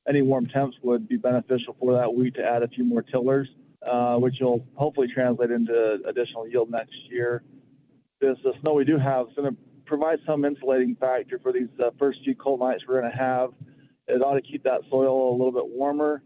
any warm temps would be beneficial for that week to add a few more tillers, which will hopefully translate into additional yield next year. The snow we do have is going to provide some insulating factor for these first few cold nights we're going to have. It ought to keep that soil a little bit warmer.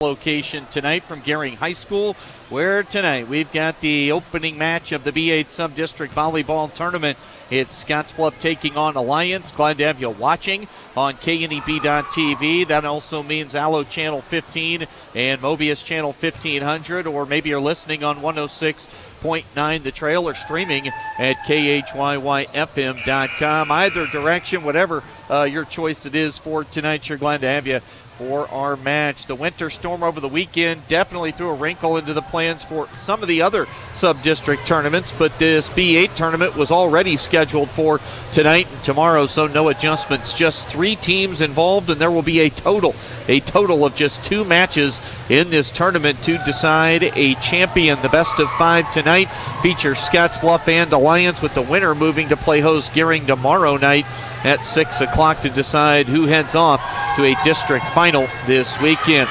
Location tonight from Gering High School, where tonight we've got the opening match of the B-8 Sub-District Volleyball Tournament. It's Scottsbluff taking on Alliance. Glad to have you watching on KNEB.TV. That also means Allo Channel 15 and Mobius Channel 1500, or maybe you're listening on 106.9 The Trail or streaming at KHYYFM.com. Either direction, whatever your choice it is for tonight, you're glad to have you for our match. The winter storm over the weekend definitely threw a wrinkle into the plans for some of the other sub-district tournaments, but this B-8 tournament was already scheduled for tonight and tomorrow, so no adjustments. Just 3 teams involved, and there will be a total of just 2 matches in this tournament to decide a champion. The best of 5 tonight features Scottsbluff and Alliance, with the winner moving to play host Gering tomorrow night at 6 o'clock to decide who heads off to a district final this weekend.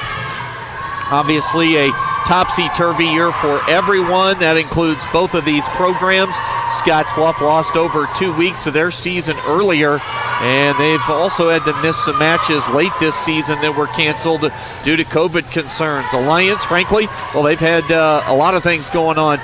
Obviously a topsy-turvy year for everyone. That includes both of these programs. Scottsbluff lost over 2 weeks of their season earlier, and they've also had to miss some matches late this season that were canceled due to COVID concerns. Alliance, frankly, well, they've had a lot of things going on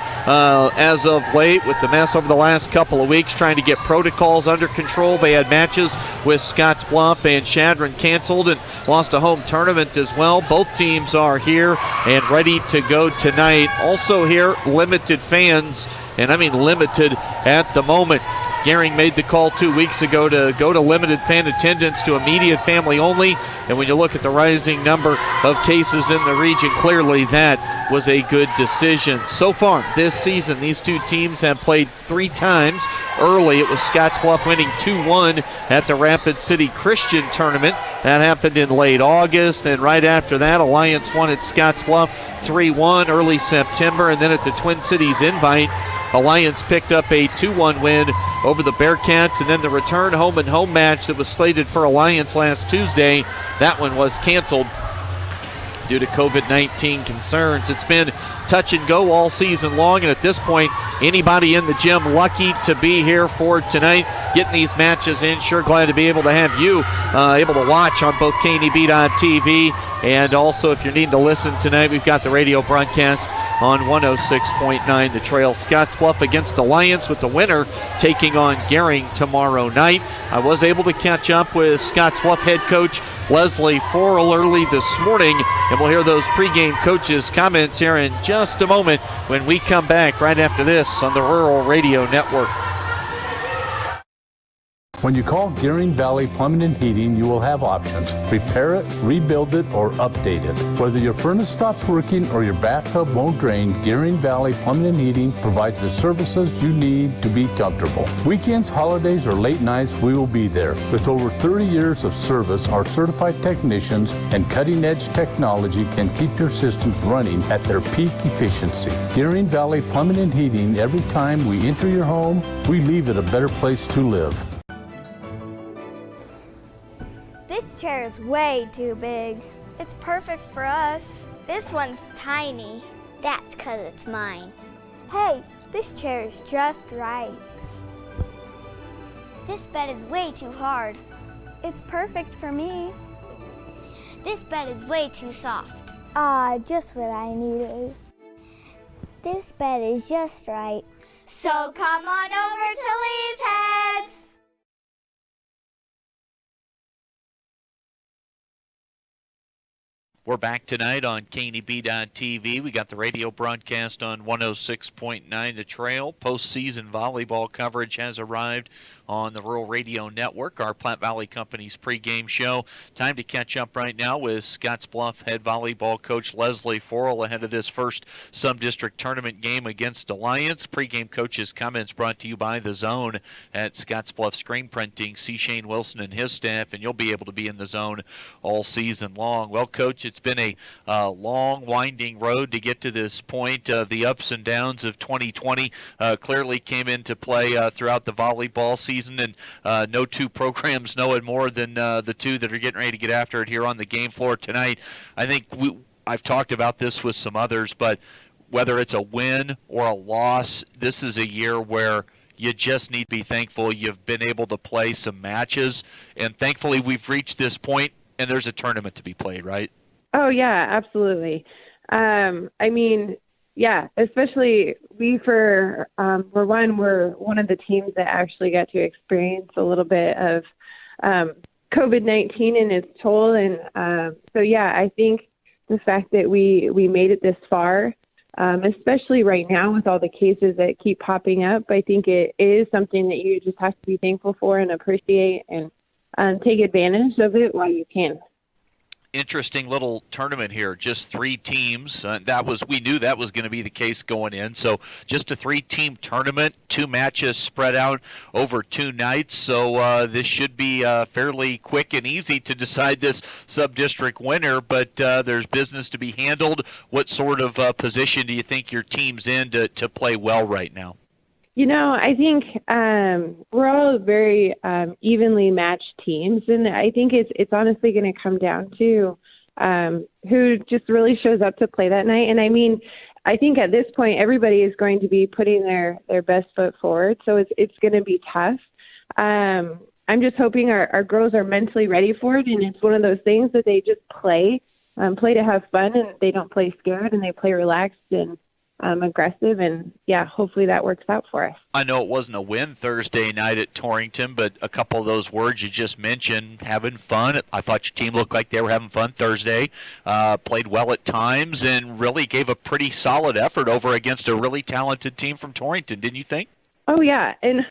as of late with the mess over the last couple of weeks trying to get protocols under control. They had matches with Scottsbluff and Chadron canceled and lost a home tournament as well. Both teams are here and ready to go tonight. Also here, limited fans, and I mean limited at the moment. Gering made the call 2 weeks ago to go to limited fan attendance to immediate family only, and when you look at the rising number of cases in the region, clearly that was a good decision. So far this season, these 2 teams have played 3 times. Early, it was Scottsbluff winning 2-1 at the Rapid City Christian Tournament. That happened in late August, and right after that, Alliance won at Scottsbluff 3-1 early September, and then at the Twin Cities Invite, Alliance picked up a 2-1 win over the Bearcats, and then the return home-and-home match that was slated for Alliance last Tuesday, that one was canceled due to COVID-19 concerns. It's been touch and go all season long, and at this point, anybody in the gym lucky to be here for tonight, getting these matches in. Sure glad to be able to have you able to watch on both KNEB.TV, and also if you're needing to listen tonight, we've got the radio broadcast on 106.9 The Trail. Scottsbluff against Alliance, with the winner taking on Gering tomorrow night. I was able to catch up with Scottsbluff head coach Leslie Forrell early this morning, and we'll hear those pregame coaches' comments here in just a moment when we come back right after this on the Rural Radio Network. When you call Gering Valley Plumbing and Heating, you will have options. Repair it, rebuild it, or update it. Whether your furnace stops working or your bathtub won't drain, Gering Valley Plumbing and Heating provides the services you need to be comfortable. Weekends, holidays, or late nights, we will be there. With over 30 years of service, our certified technicians and cutting-edge technology can keep your systems running at their peak efficiency. Gering Valley Plumbing and Heating, every time we enter your home, we leave it a better place to live. This chair is way too big. It's perfect for us. This one's tiny. That's 'cause it's mine. Hey, this chair is just right. This bed is way too hard. It's perfect for me. This bed is way too soft. Just what I needed. This bed is just right. So come on over to Lee's Heads. We're back tonight on KNEB.TV. We got the radio broadcast on 106.9 The Trail. Postseason volleyball coverage has arrived on the Rural Radio Network, our Platte Valley Company's pregame show. Time to catch up right now with Scottsbluff head volleyball coach Leslie Forrell ahead of this first sub-district tournament game against Alliance. Pregame coach's comments brought to you by The Zone at Scottsbluff Screen Printing. See Shane Wilson and his staff, and you'll be able to be in The Zone all season long. Well, Coach, it's been a long, winding road to get to this point. The ups and downs of 2020 clearly came into play throughout the volleyball season, and no two programs know it more than the two that are getting ready to get after it here on the game floor tonight. I think I've talked about this with some others, but whether it's a win or a loss, this is a year where you just need to be thankful you've been able to play some matches, and thankfully we've reached this point and there's a tournament to be played, right? Oh, yeah, absolutely. I mean, yeah, especially we're one of the teams that actually got to experience a little bit of COVID-19 and its toll. And so, yeah, I think the fact that we made it this far, especially right now with all the cases that keep popping up, I think it is something that you just have to be thankful for and appreciate and take advantage of it while you can. Interesting little tournament here, just 3 teams. We knew that was going to be the case going in. So just a 3-team tournament, 2 matches spread out over 2 nights. So this should be fairly quick and easy to decide this sub-district winner, but there's business to be handled. What sort of position do you think your team's in to play well right now? You know, I think we're all very evenly matched teams, and I think it's honestly going to come down to who just really shows up to play that night. And I mean, I think at this point, everybody is going to be putting their best foot forward, so it's going to be tough. I'm just hoping our girls are mentally ready for it, and it's one of those things that they just play to have fun, and they don't play scared, and they play relaxed and aggressive, and yeah, hopefully that works out for us. I know it wasn't a win Thursday night at Torrington, but a couple of those words you just mentioned, having fun. I thought your team looked like they were having fun Thursday, played well at times, and really gave a pretty solid effort over against a really talented team from Torrington, didn't you think? Oh yeah, and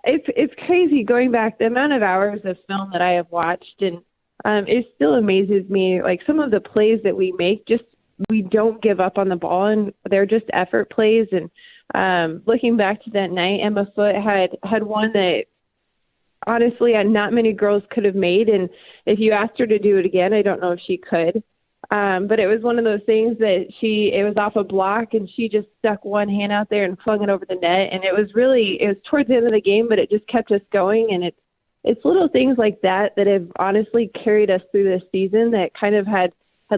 it's crazy going back the amount of hours of film that I have watched, and it still amazes me, like some of the plays that we make, just we don't give up on the ball, and they're just effort plays. And looking back to that night, Emma Foote had one that honestly not many girls could have made. And if you asked her to do it again, I don't know if she could. But it was one of those things that it was off a block, and she just stuck one hand out there and flung it over the net. And it was towards the end of the game, but it just kept us going. And it's little things like that have honestly carried us through this season that kind of had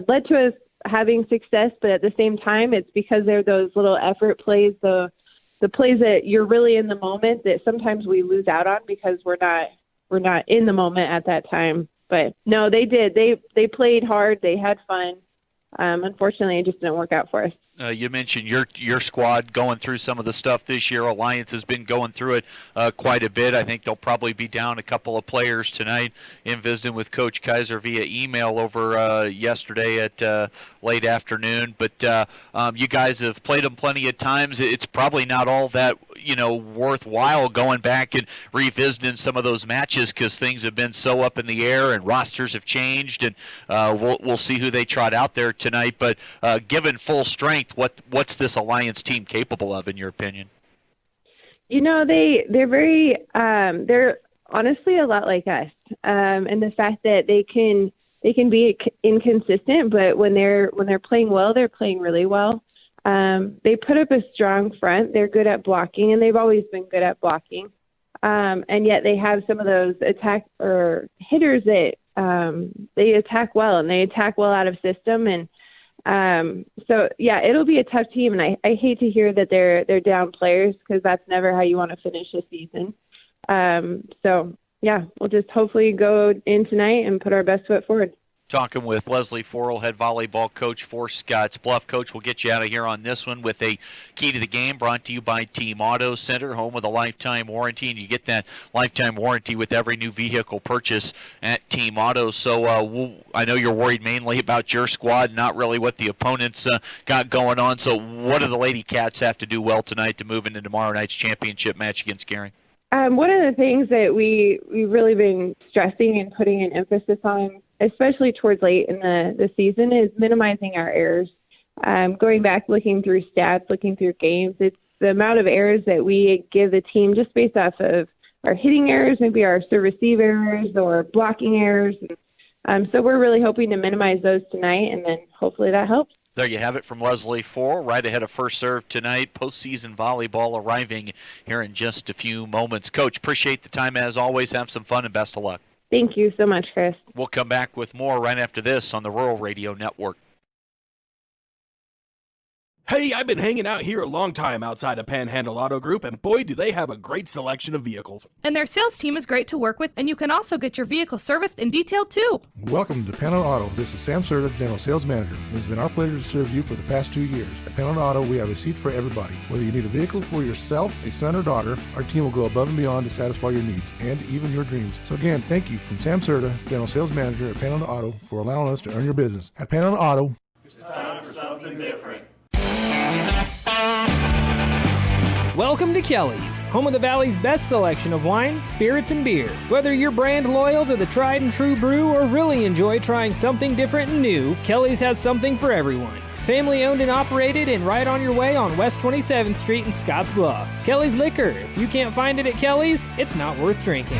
led to us having success, but at the same time, it's because they're those little effort plays, the plays that you're really in the moment that sometimes we lose out on because we're not in the moment at that time. But no, they did. They played hard. They had fun. Unfortunately, it just didn't work out for us. You mentioned your squad going through some of the stuff this year. Alliance has been going through it quite a bit. I think they'll probably be down a couple of players tonight in visiting with Coach Kaiser via email over yesterday at late afternoon. But you guys have played them plenty of times. It's probably not all that worthwhile going back and revisiting some of those matches because things have been so up in the air and rosters have changed, and we'll see who they trot out there tonight. But given full strength, what's this Alliance team capable of, in your opinion? They're very they're honestly a lot like us, and the fact that they can be inconsistent, but when they're playing well, they're playing really well. They put up a strong front. They're good at blocking, and they've always been good at blocking. And yet they have some of those attack or hitters that they attack well, and they attack well out of system. And so, yeah, it'll be a tough team. And I hate to hear that they're down players because that's never how you want to finish a season. So, yeah, we'll just hopefully go in tonight and put our best foot forward. Talking with Leslie Forrell, head volleyball coach for Scottsbluff. Coach, we'll get you out of here on this one with a key to the game brought to you by Team Auto Center, home with a lifetime warranty, and you get that lifetime warranty with every new vehicle purchase at Team Auto. So I know you're worried mainly about your squad, not really what the opponents got going on. So what do the Lady Cats have to do well tonight to move into tomorrow night's championship match against Gering? One of the things that we've really been stressing and putting an emphasis on, especially towards late in the season, is minimizing our errors. Going back, looking through stats, looking through games, it's the amount of errors that we give the team just based off of our hitting errors, maybe our serve-receive errors or blocking errors. So we're really hoping to minimize those tonight, and then hopefully that helps. There you have it from Leslie Forrell, right ahead of first serve tonight. Postseason volleyball arriving here in just a few moments. Coach, appreciate the time as always. Have some fun and best of luck. Thank you so much, Chris. We'll come back with more right after this on the Rural Radio Network. Hey, I've been hanging out here a long time outside of Panhandle Auto Group, and boy, do they have a great selection of vehicles. And their sales team is great to work with, and you can also get your vehicle serviced and detailed too. Welcome to Panhandle Auto. This is Sam Serta, General Sales Manager. It has been our pleasure to serve you for the past 2 years. At Panhandle Auto, we have a seat for everybody. Whether you need a vehicle for yourself, a son or daughter, our team will go above and beyond to satisfy your needs and even your dreams. So again, thank you from Sam Serta, General Sales Manager at Panhandle Auto, for allowing us to earn your business. At Panhandle Auto, it's time for something different. Welcome to Kelly's, home of the Valley's best selection of wine, spirits, and beer. Whether you're brand loyal to the tried and true brew or really enjoy trying something different and new, Kelly's has something for everyone. Family owned and operated and right on your way on West 27th Street in Scottsbluff. Kelly's Liquor. If you can't find it at Kelly's, it's not worth drinking.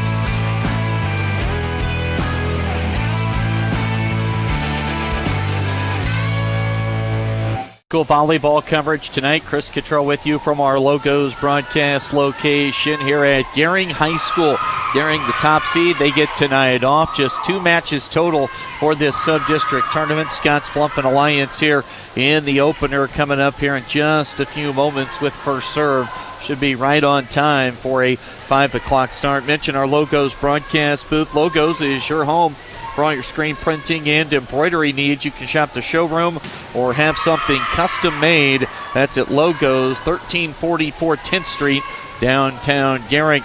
School volleyball coverage tonight. Chris Cottrell with you from our Logos broadcast location here at Gering High School. Gering, the top seed, they get tonight off. Just 2 matches total for this sub-district tournament. Scottsbluff and Alliance here in the opener coming up here in just a few moments with first serve. Should be right on time for a 5 o'clock start. Mention our Logos broadcast booth. Logos is your home for all your screen printing and embroidery needs. You can shop the showroom or have something custom made. That's at Logos, 1344 10th Street, downtown Gering.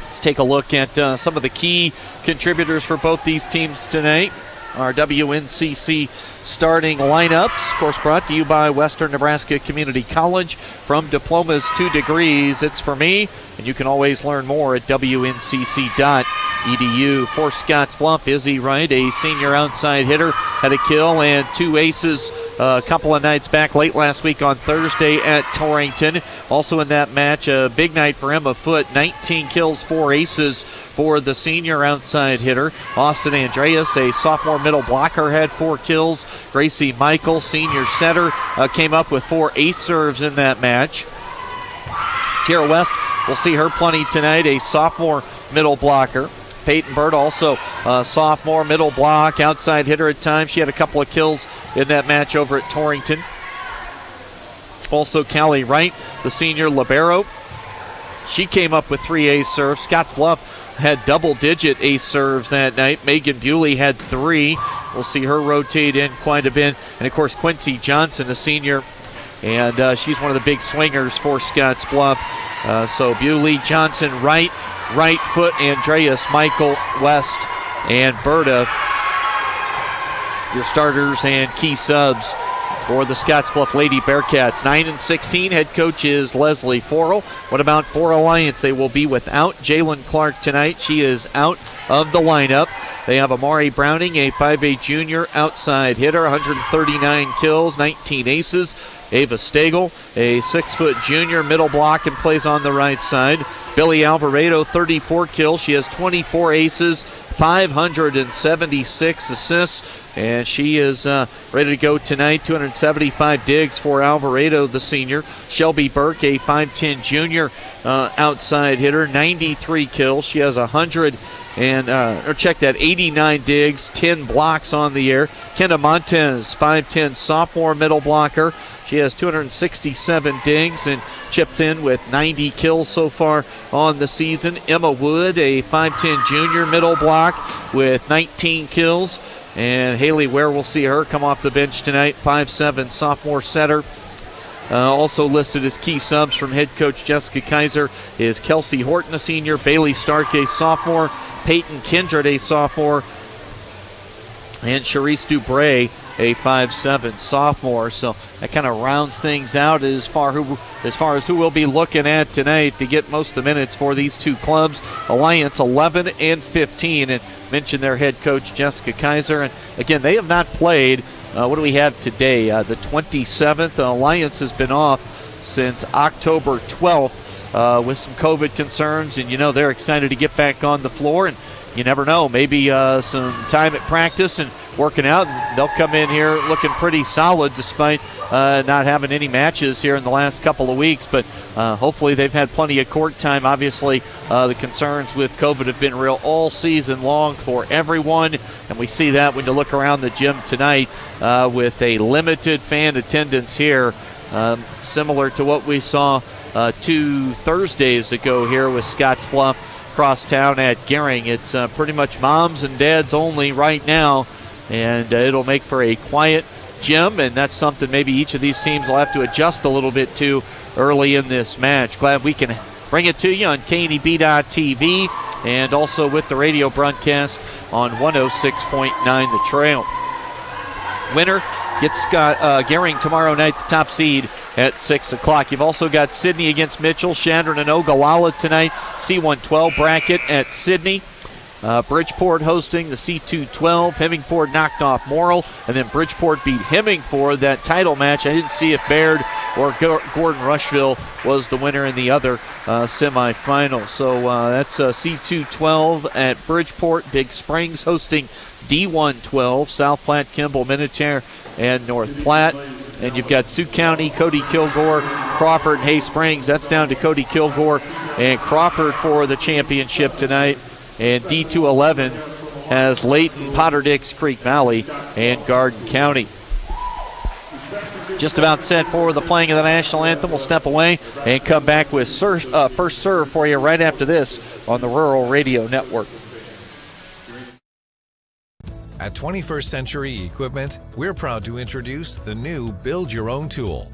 Let's take a look at some of the key contributors for both these teams tonight. Our WNCC starting lineups, of course, brought to you by Western Nebraska Community College. From diplomas to degrees, it's for me, and you can always learn more at WNCC.edu. For Scottsbluff, Izzy Wright, a senior outside hitter, had a kill and 2 aces a couple of nights back, late last week on Thursday at Torrington. Also in that match, a big night for Emma Foote, 19 kills, 4 aces for the senior outside hitter. Austin Andreas, a sophomore middle blocker, had 4 kills. Gracie Michael, senior setter, came up with 4 ace serves in that match. Tara West, we'll see her plenty tonight, a sophomore middle blocker. Peyton Bird, also a sophomore middle block, outside hitter at times. She had a couple of kills in that match over at Torrington. Also Callie Wright, the senior libero. She came up with 3 ace serves. Scottsbluff had double-digit ace serves that night. Megan Bewley had 3. We'll see her rotate in quite a bit. And, of course, Quincy Johnson, a senior, and she's one of the big swingers for Scottsbluff. So Bewley, Johnson, Wright, Foot, Andreas, Michael, West, and Berta, your starters and key subs for the Scottsbluff Lady Bearcats. 9-16, head coach is Leslie Forrell. What about for Alliance? They will be without Jalen Clark tonight. She is out of the lineup. They have Amari Browning, a 5'8 junior outside hitter, 139 kills, 19 aces. Ava Stagel, a 6-foot junior, middle block and plays on the right side. Billy Alvarado, 34 kills. She has 24 aces, 576 assists, and she is ready to go tonight. 275 digs for Alvarado, the senior. Shelby Burke, a 5'10 junior outside hitter, 93 kills. She has 89 digs, 10 blocks on the air. Kenna Montez, 5'10 sophomore middle blocker. She has 267 dings and chipped in with 90 kills so far on the season. Emma Wood, a 5'10 junior middle block with 19 kills. And Haley Ware, we'll see her come off the bench tonight, 5'7", sophomore setter. Also listed as key subs from head coach Jessica Kaiser is Kelsey Horton, a senior, Bailey Stark, a sophomore, Peyton Kindred, a sophomore, and Charisse Dubray, a 5'7" sophomore. So that kind of rounds things out as far as who we'll be looking at tonight to get most of the minutes for these two clubs. Alliance 11-15, and mentioned their head coach Jessica Kaiser. And again, they have not played. What do we have today? The 27th. Alliance has been off since October 12th with some COVID concerns, and they're excited to get back on the floor. And you never know, maybe some time at practice and working out, and they'll come in here looking pretty solid despite not having any matches here in the last couple of weeks. But hopefully they've had plenty of court time. Obviously, the concerns with COVID have been real all season long for everyone, and we see that when you look around the gym tonight with a limited fan attendance here, similar to what we saw 2 Thursdays ago here with Scottsbluff crosstown at Gering. It's pretty much moms and dads only right now, and it'll make for a quiet gym, and that's something maybe each of these teams will have to adjust a little bit to early in this match. Glad we can bring it to you on KNEB.TV and also with the radio broadcast on 106.9 The Trail. Winner gets Gering tomorrow night, the top seed at 6 o'clock. You've also got Sydney against Mitchell, Chandron and Ogallala tonight, C112 bracket at Sydney. Bridgeport hosting the C212. Hemingford knocked off Morrill, and then Bridgeport beat Hemingford that title match. I didn't see if Baird or Gordon Rushville was the winner in the other semifinal. So that's C212 at Bridgeport. Big Springs hosting D112, South Platte, Kimball, Minutair, and North Platte. And you've got Sioux County, Cody Kilgore, Crawford, and Hay Springs. That's down to Cody Kilgore and Crawford for the championship tonight. And D211 has Layton, Potter Dix, Creek Valley, and Garden County. Just about set for the playing of the national anthem. We'll step away and come back with First Serve for you right after this on the Rural Radio Network. At 21st Century Equipment, we're proud to introduce the new Build Your Own tool.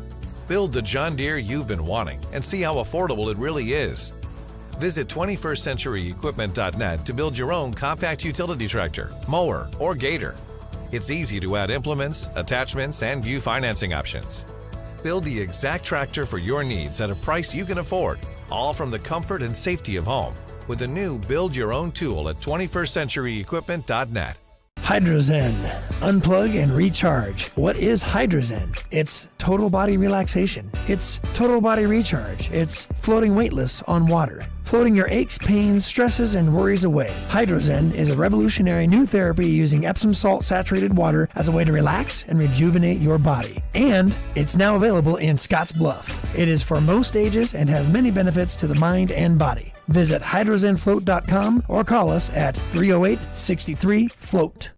Build the John Deere you've been wanting and see how affordable it really is. Visit 21stcenturyequipment.net to build your own compact utility tractor, mower, or gator. It's easy to add implements, attachments, and view financing options. Build the exact tractor for your needs at a price you can afford, all from the comfort and safety of home, with the new Build Your Own tool at 21stcenturyequipment.net. Hydrozen. Unplug and recharge. What is Hydrozen? It's total body relaxation. It's total body recharge. It's floating weightless on water. Floating your aches, pains, stresses, and worries away. Hydrozen is a revolutionary new therapy using Epsom salt saturated water as a way to relax and rejuvenate your body. And it's now available in Scottsbluff. It is for most ages and has many benefits to the mind and body. Visit hydrozenfloat.com or call us at 308-63-FLOAT.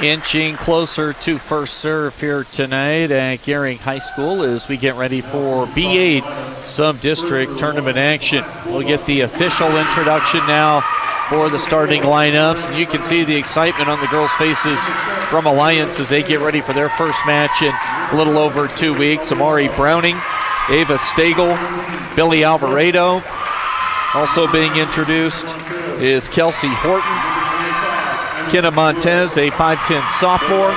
Inching closer to first serve here tonight at Gering High School as we get ready for B-8 sub-district tournament action. We'll get the official introduction now for the starting lineups. And you can see the excitement on the girls' faces from Alliance as they get ready for their first match in a little over 2 weeks. Amari Browning, Ava Stagel, Billy Alvarado. Also being introduced is Kelsey Horton, Kenna Montez, a 5'10 sophomore,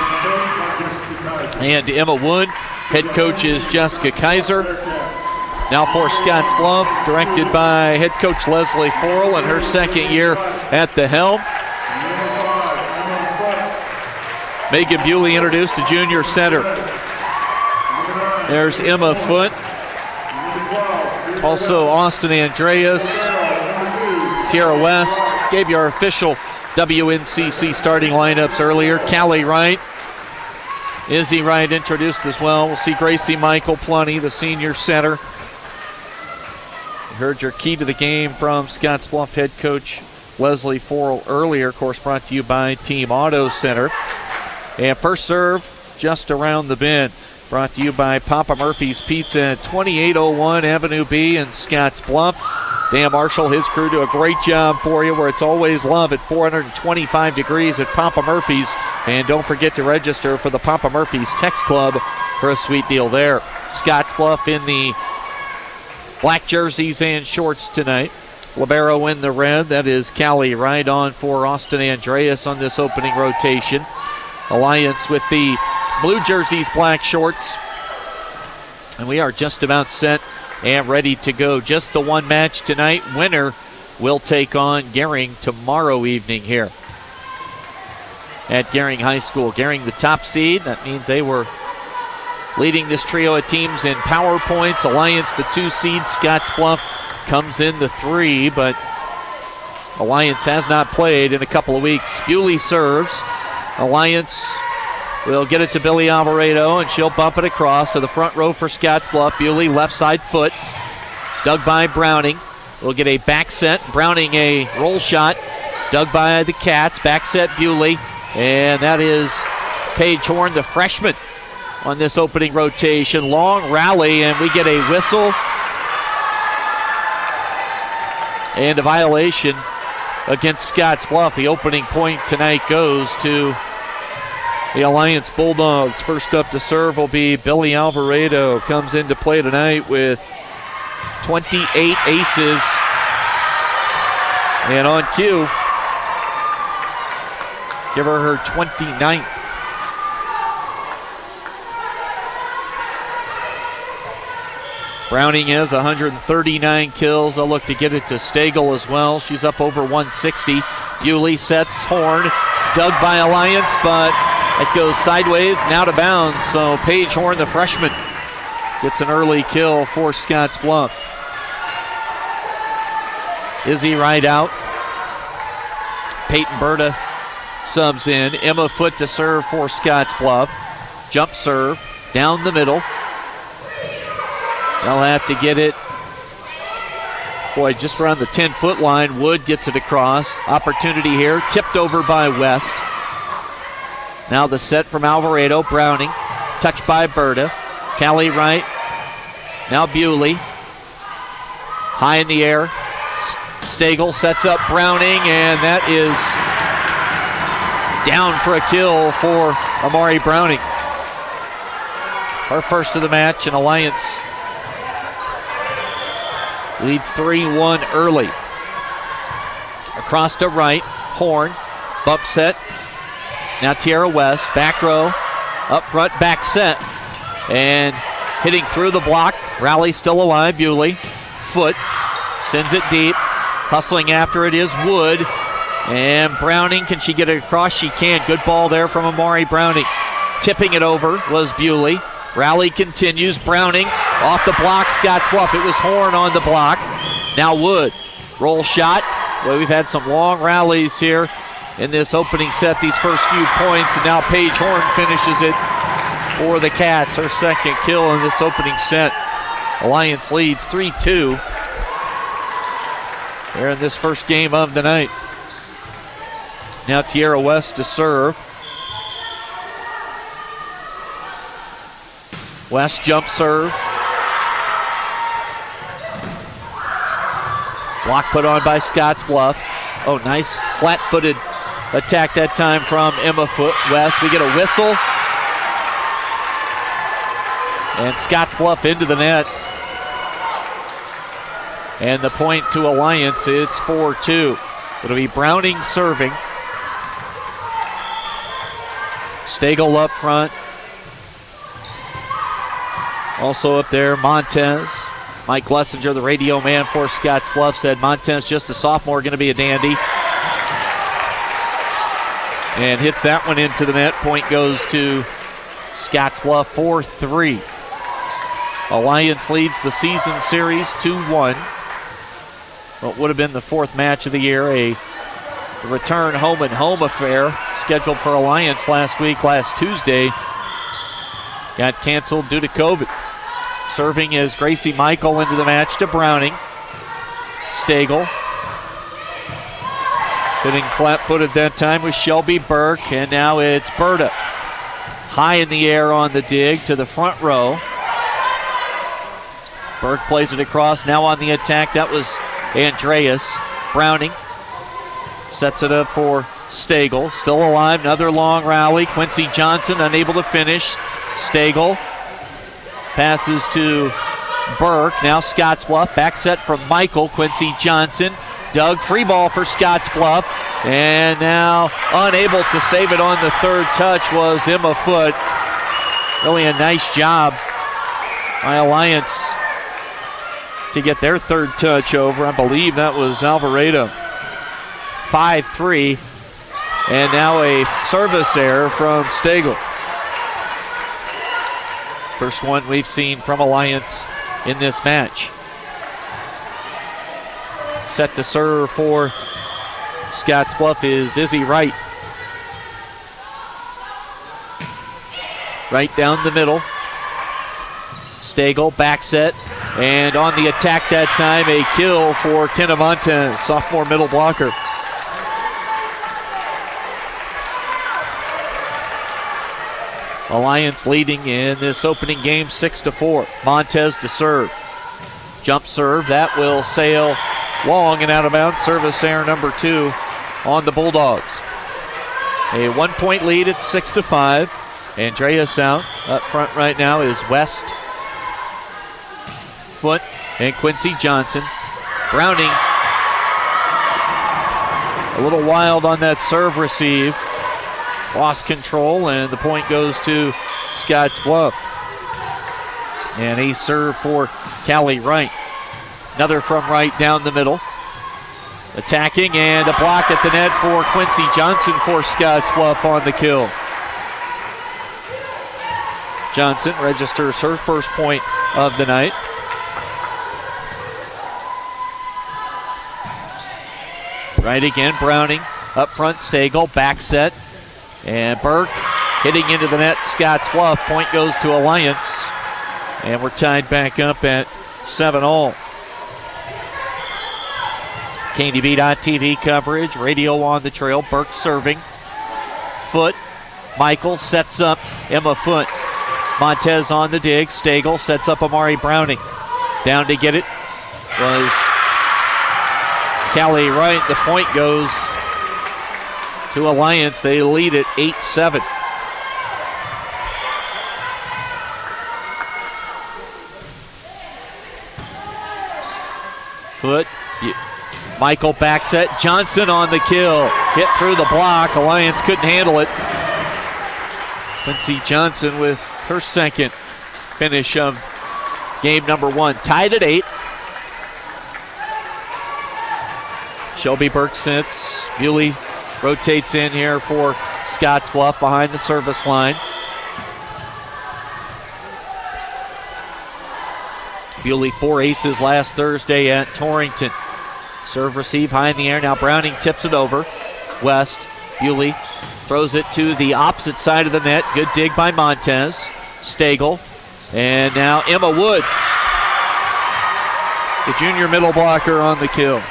and Emma Wood. Head coach is Jessica Kaiser. Now for Scottsbluff, directed by head coach Leslie Forrell in her second year at the helm. Megan Bewley introduced to junior center. There's Emma Foote. Also Austin Andreas, Tierra West. Gave you our official WNCC starting lineups earlier. Callie Wright, Izzy Wright introduced as well. We'll see Gracie Michael Plunny, the senior center. You heard your key to the game from Scottsbluff head coach Leslie Forrell earlier. Of course, brought to you by Team Auto Center. And first serve just around the bend. Brought to you by Papa Murphy's Pizza at 2801 Avenue B in Scottsbluff. Dan Marshall, his crew do a great job for you where it's always love at 425 degrees at Papa Murphy's. And don't forget to register for the Papa Murphy's Text Club for a sweet deal there. Scottsbluff in the black jerseys and shorts tonight. Libero in the red. That is Callie Wright on for Austin Andreas on this opening rotation. Alliance with the blue jerseys, black shorts. And we are just about set and ready to go. Just the one match tonight. Winner will take on Gering tomorrow evening here at Gering High School. Gering the top seed. That means they were leading this trio of teams in power points. Alliance the 2 seed. Scottsbluff comes in the 3, but Alliance has not played in a couple of weeks. Bewley serves. Alliance will get it to Billy Alvarado, and she'll bump it across to the front row for Scottsbluff. Bewley left side foot. Dug by Browning. Will get a back set. Browning a roll shot. Dug by the Cats. Back set Bewley. And that is Paige Horn, the freshman, on this opening rotation. Long rally, and we get a whistle. And a violation against Scottsbluff. The opening point tonight goes to the Alliance Bulldogs. First up to serve will be Billy Alvarado. Comes into play tonight with 28 aces. And on cue, give her her 29th. Browning has 139 kills. They'll look to get it to Stagel as well. She's up over 160. Bewley sets Horn. Dug by Alliance, but it goes sideways and out of bounds. So Paige Horn, the freshman, gets an early kill for Scottsbluff. Izzy Wright out. Peyton Berta subs in. Emma Foote to serve for Scottsbluff. Jump serve down the middle. They'll have to get it, just around the 10-foot line. Wood gets it across. Opportunity here, tipped over by West. Now the set from Alvarado. Browning, touched by Berta. Callie Wright, now Bewley. High in the air. Stagel sets up Browning, and that is down for a kill for Amari Browning. Her first of the match, and Alliance leads 3-1 early. Across to Wright. Horn. Bump set. Now Tierra West. Back row. Up front. Back set. And hitting through the block. Rally still alive. Bewley. Foote. Sends it deep. Hustling after it is Wood. And Browning. Can she get it across? She can. Good ball there from Amari Browning. Tipping it over was Bewley. Rally continues. Browning off the block. Scottsbluff. It was Horn on the block. Now Wood. Roll shot. Well, we've had some long rallies here in this opening set, these first few points. And now Paige Horn finishes it for the Cats. Her second kill in this opening set. Alliance leads 3-2 here in this first game of the night. Now Tierra West to serve. West jump serve. Block put on by Scottsbluff. Oh, nice flat-footed attack that time from Emma West. We get a whistle. And Scottsbluff into the net. And the point to Alliance, it's 4-2. It'll be Browning serving. Stagel up front. Also up there, Montez. Mike Glessinger, the radio man for Scottsbluff, said Montez, just a sophomore, going to be a dandy. And hits that one into the net. Point goes to Scottsbluff, 4-3. Alliance leads the season series 2-1. What would have been the fourth match of the year, a return home-and-home affair scheduled for Alliance last Tuesday. Got canceled due to COVID. Serving is Gracie Michael into the match to Browning. Stagel. Hitting flat-footed that time was Shelby Burke, and now it's Berta. High in the air on the dig to the front row. Burke plays it across, now on the attack. That was Andreas. Browning sets it up for Stagel. Still alive, another long rally. Quincy Johnson unable to finish. Stagel passes to Burke. Now Scottsbluff. Back set from Michael. Quincy Johnson. Doug, free ball for Scottsbluff. And now unable to save it on the third touch was Emma Foote. Really a nice job by Alliance to get their third touch over. I believe that was Alvarado. 5-3. And now a service error from Stagel. First one we've seen from Alliance in this match. Set to serve for Scottsbluff is Izzy Wright. Right down the middle. Stagel, back set. And on the attack that time, a kill for Kenna Montez, sophomore middle blocker. Alliance leading in this opening game 6-4. Montez to serve. Jump serve, that will sail long and out of bounds. Service error number 2 on the Bulldogs. A 1-point lead at 6-5. Andreas out. Up front right now is West, Foote, and Quincy Johnson. Browning a little wild on that serve receive. Lost control, and the point goes to Scottsbluff. And a serve for Callie Wright. Another from Wright down the middle. Attacking, and a block at the net for Quincy Johnson for Scottsbluff on the kill. Johnson registers her first point of the night. Right again, Browning. Up front, Stagel, back set. And Burke hitting into the net, Scottsbluff. Point goes to Alliance. And we're tied back up at 7-all. KDB.TV coverage, radio on the trail. Burke serving. Foote. Michael sets up Emma Foote. Montez on the dig. Stagel sets up Amari Browning. Down to get it was Callie Wright. The point goes to Alliance. They lead at 8-7. Foote. Michael back set. Johnson on the kill. Hit through the block. Alliance couldn't handle it. Quincy Johnson with her second finish of game number 1. Tied at 8. Shelby Burke sits. Bewley rotates in here for Scottsbluff behind the service line. Bewley 4 aces last Thursday at Torrington. Serve receive high in the air. Now Browning tips it over. West. Bewley throws it to the opposite side of the net. Good dig by Montez. Stagel. And now Emma Wood, the junior middle blocker, on the kill.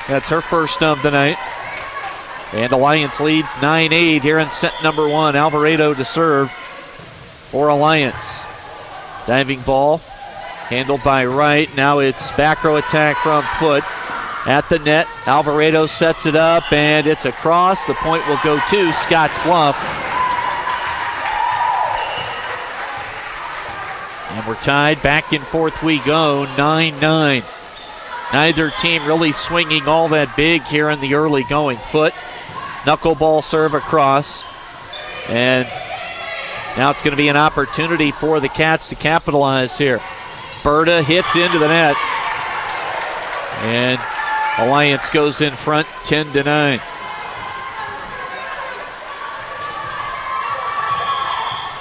That's her first of the night. And Alliance leads 9-8 here in set number 1. Alvarado to serve for Alliance. Diving ball handled by Wright. Now it's back row attack from Foote. at the net. Alvarado sets it up, and it's across. The point will go to Scottsbluff. And we're tied. Back and forth we go, 9-9. Neither team really swinging all that big here in the early going. Foot, knuckleball serve across. And now it's going to be an opportunity for the Cats to capitalize here. Berta hits into the net. And Alliance goes in front, 10-9.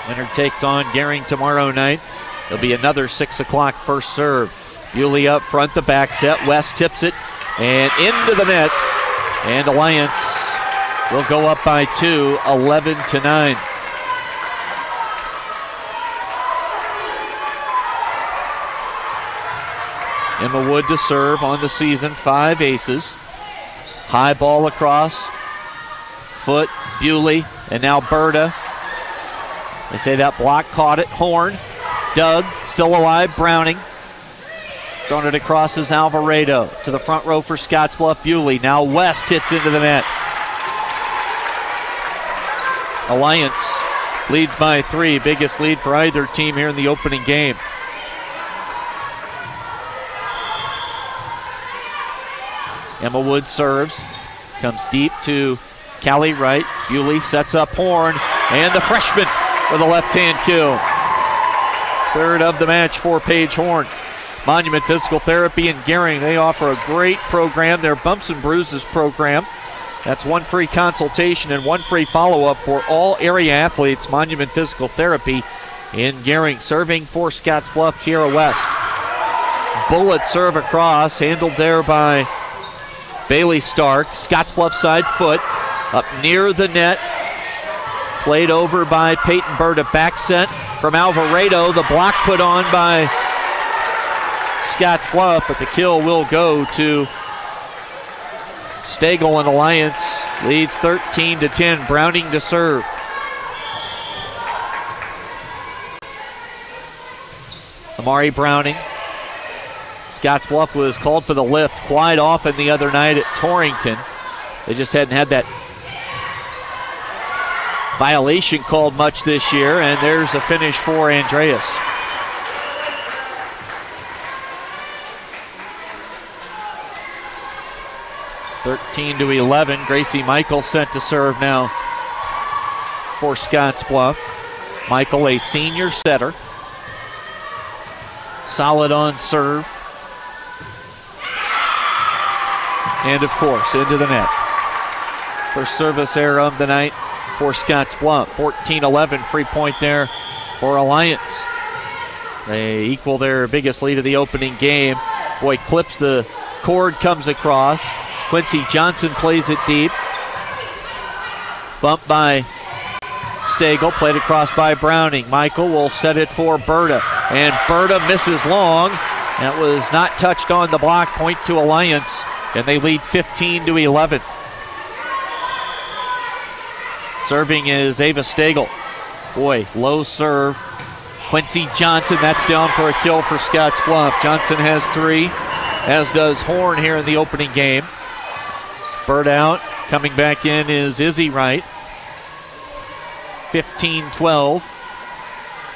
Winner takes on Gering tomorrow night. There'll be another 6 o'clock first serve. Bewley up front, the back set. West tips it and into the net. And Alliance will go up by 2, 11-9. Emma Wood to serve on the season, 5 aces. High ball across. Foot, Bewley, and now Berta. They say that block caught it. Horn, Doug, still alive. Browning. Throwing it across is Alvarado. To the front row for Scottsbluff. Bewley. Now West hits into the net. Alliance leads by 3. Biggest lead for either team here in the opening game. Emma Wood serves. Comes deep to Callie Wright. Bewley sets up Horn. And the freshman with a left-hand kill. Third of the match for Paige Horn. Monument Physical Therapy in Gering. They offer a great program, their Bumps and Bruises program. That's 1 free consultation and 1 free follow-up for all area athletes. Monument Physical Therapy in Gering. Serving for Scottsbluff, Tierra West. Bullet serve across, handled there by Bailey Stark. Scottsbluff side foot up near the net. Played over by Peyton Berta. Back set from Alvarado. The block put on by Scottsbluff, but the kill will go to Stagel, and Alliance leads 13-10. Browning to serve. Amari Browning. Scottsbluff was called for the lift quite often the other night at Torrington. They just hadn't had that violation called much this year, and there's a finish for Andreas. (13 to 11). Gracie Michael sent to serve now for Scottsbluff. Michael, a senior setter. Solid on serve. And of course, into the net. First service error of the night for Scottsbluff. 14-11, free point there for Alliance. They equal their biggest lead of the opening game. Boy, clips the cord, comes across. Quincy Johnson plays it deep. Bumped by Stagel, played across by Browning. Michael will set it for Berta, and Berta misses long. That was not touched on the block. Point to Alliance, and they lead 15-11. Serving is Ava Stagel. Boy, low serve. Quincy Johnson, that's down for a kill for Scottsbluff. Johnson has 3, as does Horn here in the opening game. Bird out. Coming back in is Izzy Wright. 15-12.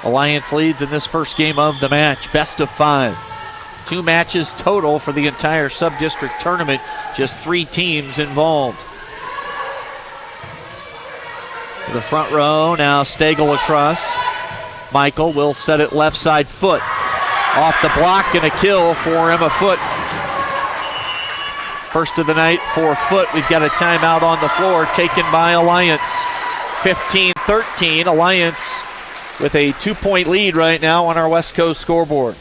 Alliance leads in this first game of the match. Best of 5. 2 matches total for the entire sub-district tournament. Just 3 teams involved. To the front row, now Stagel across. Michael will set it left side foot. Off the block, and a kill for Emma Foot. First of the night for Foot. We've got a timeout on the floor taken by Alliance. 15-13. Alliance with a 2-point lead right now on our West Coast scoreboard.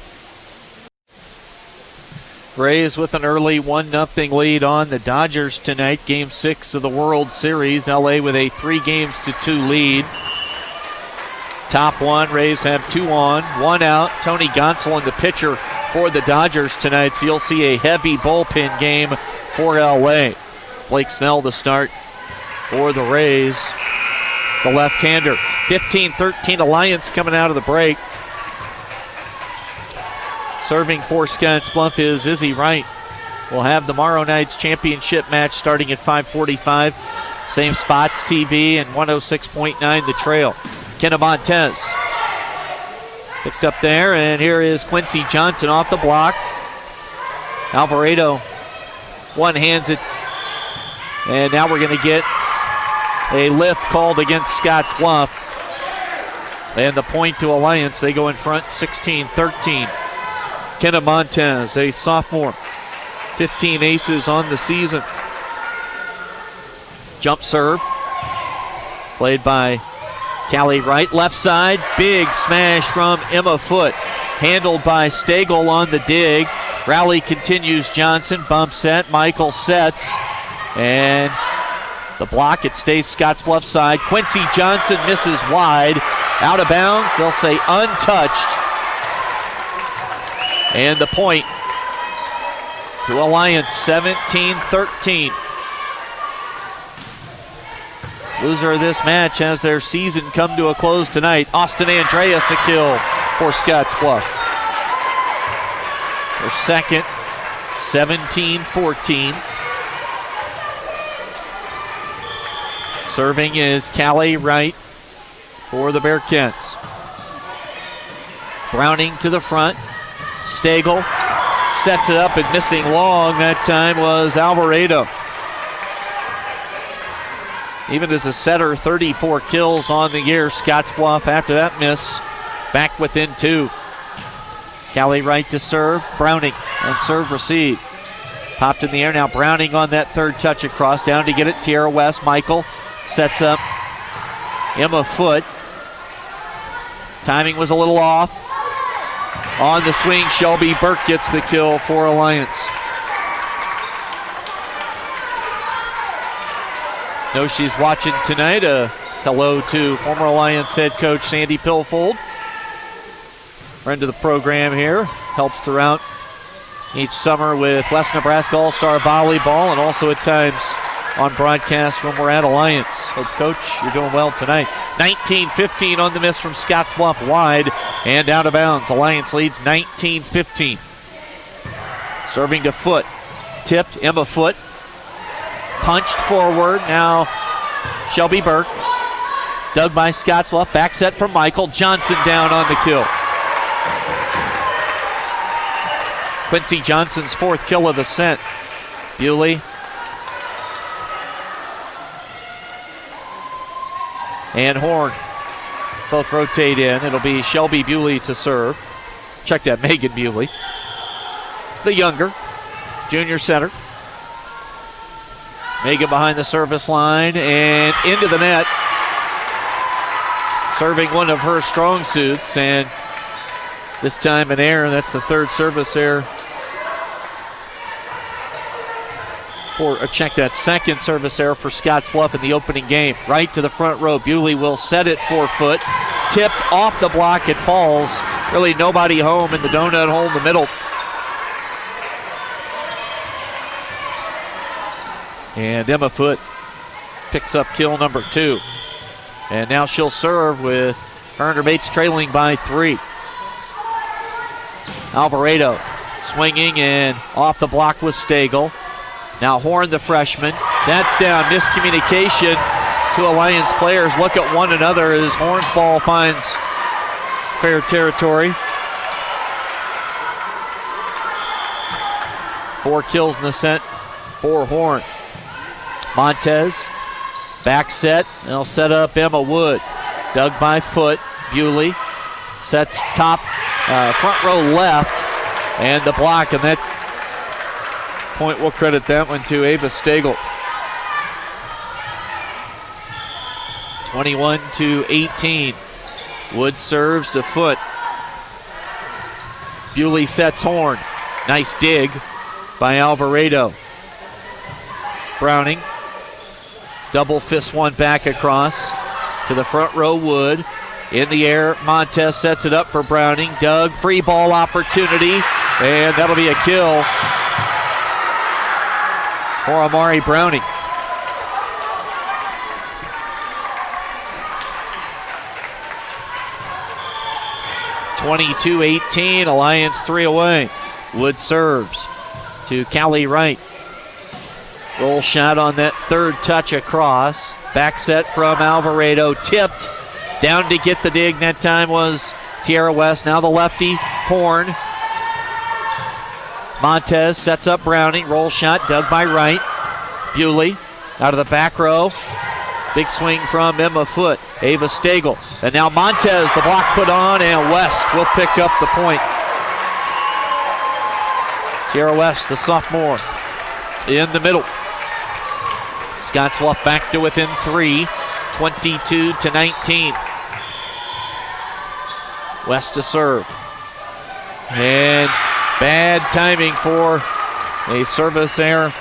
Rays with an early 1-0 lead on the Dodgers tonight. Game 6 of the World Series. LA with a 3-2 lead. Top 1, Rays have 2 on, 1 out. Tony Gonsolin, the pitcher for the Dodgers tonight. So you'll see a heavy bullpen game for LA. Blake Snell to start for the Rays, the left-hander. 15-13 Alliance coming out of the break. Serving for Scottsbluff is Izzy Wright. We'll have tomorrow night's championship match starting at 5:45. Same spots, TV, and 106.9 The Trail. Kenna Montez picked up there, and here is Quincy Johnson off the block. Alvarado one-hands it, and now we're going to get a lift called against Scottsbluff. And the point to Alliance. They go in front 16-13. Kenna Montez, a sophomore, 15 aces on the season. Jump serve, played by Callie Wright. Left side, big smash from Emma Foote. Handled by Stagel on the dig. Rally continues. Johnson, bump set. Michael sets. And the block, it stays Scottsbluff side. Quincy Johnson misses wide. Out of bounds, they'll say untouched. And the point to Alliance, 17-13. Loser of this match has their season come to a close tonight. Austin Andreas a kill for Scottsbluff. Their second, 17-14. Serving is Callie Wright for the Bearcats. Browning to the front. Stagel sets it up and missing long. That time was Alvarado. Even as a setter, 34 kills on the year. Scottsbluff, after that miss, back within 2. Callie Wright to serve. Browning on serve receive. Popped in the air now. Browning on that third touch across. Down to get it. Tierra West. Michael sets up Emma Foote. Timing was a little off. On the swing, Shelby Burke gets the kill for Alliance. Know she's watching tonight. Hello to former Alliance head coach Sandy Pilfold. Friend of the program here. Helps throughout each summer with West Nebraska All-Star Volleyball and also at times on broadcast when we're at Alliance. So, Coach, you're doing well tonight. 19-15 on the miss from Scottsbluff, wide and out of bounds. Alliance leads 19-15. Serving to Foote. Tipped, Emma Foote. Punched forward. Now Shelby Burke. Dug by Scottsbluff. Back set from Michael. Johnson down on the kill. Quincy Johnson's 4th kill of the set. Bewley. And Horn both rotate in. It'll be Shelby Bewley to serve. Check that, Megan Bewley. The younger, junior setter. Megan behind the service line and into the net. Serving one of her strong suits, and this time an error. That's the 3rd service error. Check that, 2nd service error for Scottsbluff in the opening game. Right to the front row. Bewley will set it 4 foot. Tipped off the block. It falls. Really nobody home in the donut hole in the middle. And Emma Foote picks up kill number 2. And now she'll serve with her and her mates trailing by 3. Alvarado swinging and off the block with Stagel. Now Horn, the freshman. That's down. Miscommunication. 2 Alliance players look at one another as Horn's ball finds fair territory. 4 kills in the set for Horn. Montez, back set. They'll set up Emma Wood. Dug by Foote. Bewley sets top, front row left, and the block, and that point, we'll credit that one to Ava Stagel. 21-18. Wood serves to Foote. Bewley sets Horn. Nice dig by Alvarado. Browning. Double fist one back across to the front row. Wood. In the air, Montez sets it up for Browning. Doug, free ball opportunity, and that'll be a kill for Amari Browning. (22-18), Alliance 3 away. Wood serves. to Callie Wright. Roll shot on that third touch across. Back set from Alvarado, tipped. Down to get the dig, that time was Tierra West. Now the lefty, Horn. Montez sets up Browning. Roll shot dug by Wright. Bewley out of the back row. Big swing from Emma Foote. Ava Stagel. And now Montez, the block put on, and West will pick up the point. Tierra West, the sophomore, in the middle. Scottsbluff back to within 3, 22-19. West to serve. And bad timing for a service error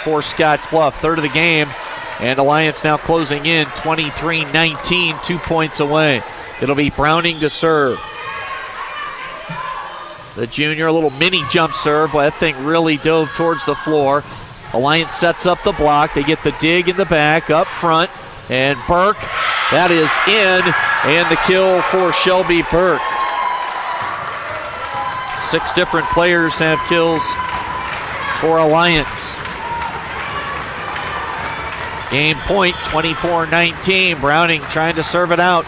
for Scottsbluff. Third of the game, and Alliance now closing in 23-19, 2 points away. It'll be Browning to serve. The junior, a little mini jump serve, but that thing really dove towards the floor. Alliance sets up the block. They get the dig in the back, up front, and Burke, that is in, and the kill for Shelby Burke. 6 different players have kills for Alliance. Game point, 24-19. Browning trying to serve it out.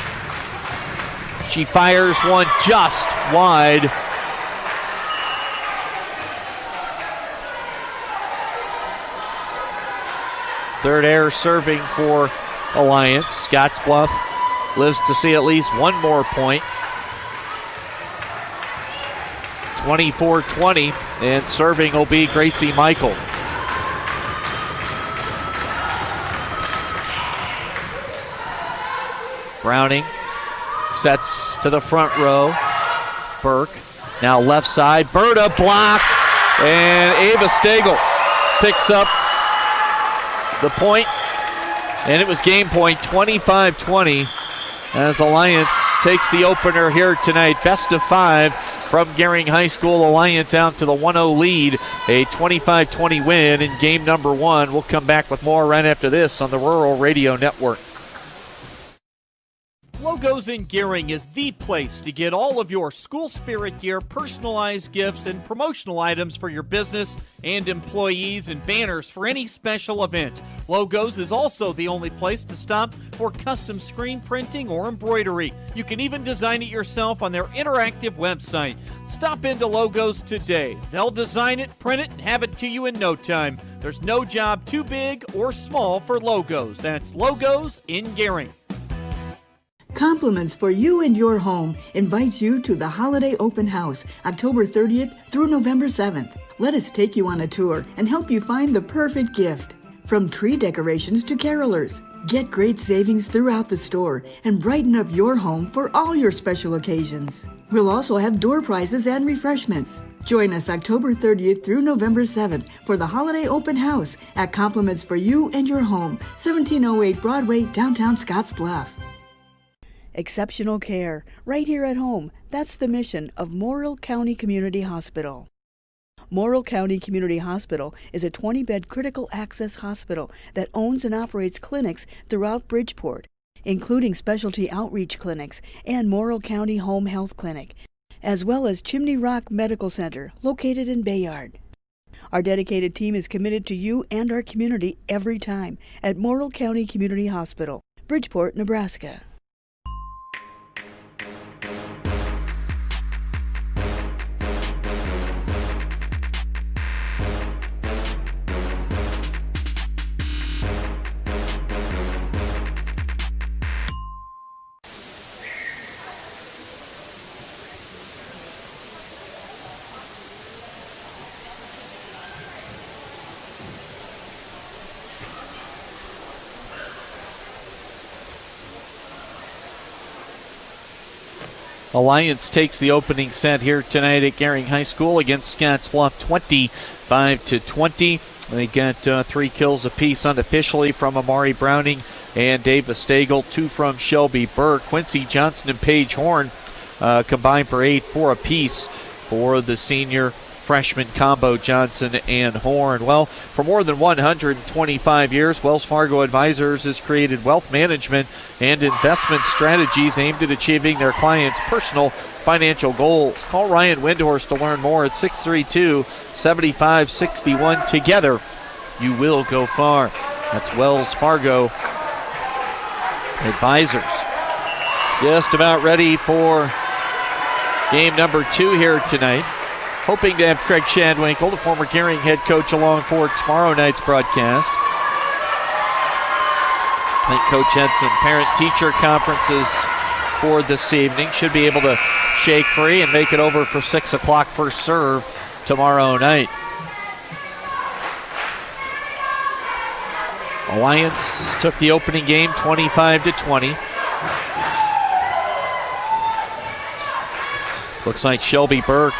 She fires one just wide. Third error serving for Alliance. Scottsbluff lives to see at least one more point. 24-20, and serving will be Gracie Michael. Browning sets to the front row. Burke now left side. Berta blocked, and Ava Stagel picks up the point, and it was game point, 25-20, as Alliance takes the opener here tonight. Best of 5 from Gering High School. Alliance out to the 1-0 lead, a 25-20 win in game number 1. We'll come back with more right after this on the Rural Radio Network. Logos in Gering is the place to get all of your school spirit gear, personalized gifts, and promotional items for your business and employees, and banners for any special event. Logos is also the only place to stop for custom screen printing or embroidery. You can even design it yourself on their interactive website. Stop into Logos today. They'll design it, print it, and have it to you in no time. There's no job too big or small for Logos. That's Logos in Gering. Compliments for You and Your Home invites you to the Holiday Open House, October 30th through November 7th. Let us take you on a tour and help you find the perfect gift. From tree decorations to carolers, get great savings throughout the store and brighten up your home for all your special occasions. We'll also have door prizes and refreshments. Join us October 30th through November 7th for the Holiday Open House at Compliments for You and Your Home, 1708 Broadway, downtown Scottsbluff. Exceptional care, right here at home. That's the mission of Morrill County Community Hospital. Morrill County Community Hospital is a 20-bed critical access hospital that owns and operates clinics throughout Bridgeport, including specialty outreach clinics and Morrill County Home Health Clinic, as well as Chimney Rock Medical Center, located in Bayard. Our dedicated team is committed to you and our community every time at Morrill County Community Hospital, Bridgeport, Nebraska. Alliance takes the opening set here tonight at Gering High School against Scottsbluff, 25-20. They got 3 kills apiece unofficially from Amari Browning and Dave Stagel, 2 from Shelby Burke. Quincy Johnson and Paige Horn combined for 8, 4 apiece for the senior freshman combo, Johnson and Horn. Well, for more than 125 years, Wells Fargo Advisors has created wealth management and investment strategies aimed at achieving their clients' personal financial goals. Call Ryan Windhorst to learn more at 632-7561. Together, you will go far. That's Wells Fargo Advisors. Just about ready for game number 2 here tonight. Hoping to have Craig Shadwinkle, the former Gering head coach, along for tomorrow night's broadcast. I think Coach had some parent-teacher conferences for this evening. Should be able to shake free and make it over for 6 o'clock first serve tomorrow night. Alliance took the opening game 25-20. Looks like Shelby Burke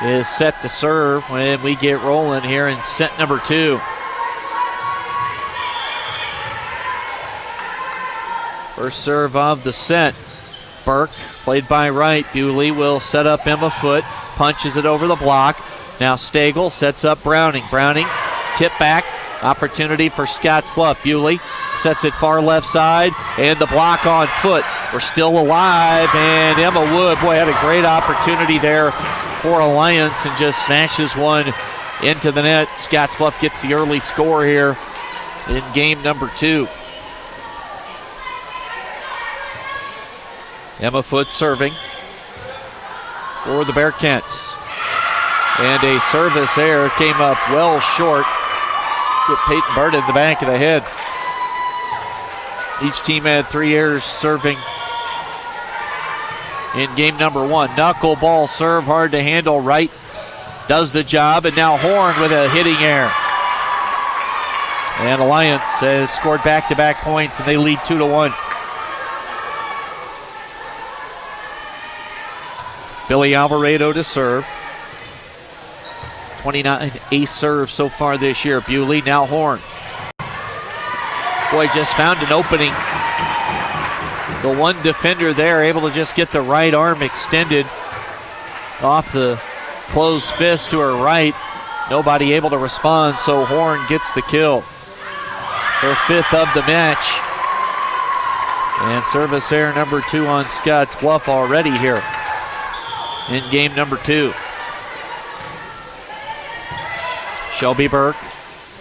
is set to serve when we get rolling here in set number 2. First serve of the set. Burke, played by right. Bewley will set up Emma Foote, punches it over the block. Now Stagel sets up Browning. Browning, tip back, opportunity for Scottsbluff. Bewley sets it far left side, and the block on Foote. We're still alive, and Emma Wood, boy, had a great opportunity there for Alliance and just smashes one into the net. Scottsbluff gets the early score here in game number 2. Emma Foote serving for the Bearcats. And a service there came up well short. Get Peyton Burda in the back of the head. Each team had 3 errors serving in game number 1. Knuckleball serve, hard to handle. Wright does the job, and now Horn with a hitting error. And Alliance has scored back-to-back points, and they lead 2-1. Billy Alvarado to serve. 29 ace serves so far this year. Bewley, now Horn. Boy, just found an opening. The one defender there able to just get the right arm extended off the closed fist to her right. Nobody able to respond, so Horn gets the kill. Her 5th of the match. And service error number 2 on Scottsbluff already here in game number 2. Shelby Burke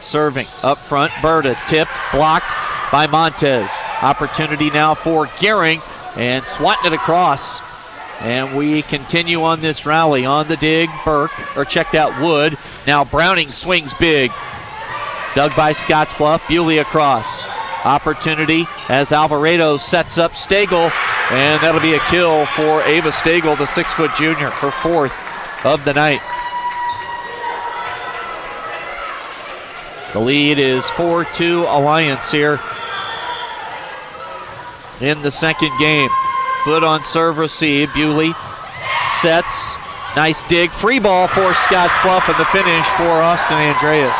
serving up front. Berta tipped, blocked by Montez. Opportunity now for Gering, and swatting it across. And we continue on this rally. On the dig, Burke, or check that, Wood. Now Browning swings big. Dug by Scottsbluff, Bewley across. Opportunity as Alvarado sets up Stagel, and that'll be a kill for Ava Stagel, the 6-foot junior, her 4th of the night. The lead is 4-2 Alliance here in the second game. Foot on serve receive. Bewley sets. Nice dig. Free ball for Scottsbluff, and the finish for Austin Andreas.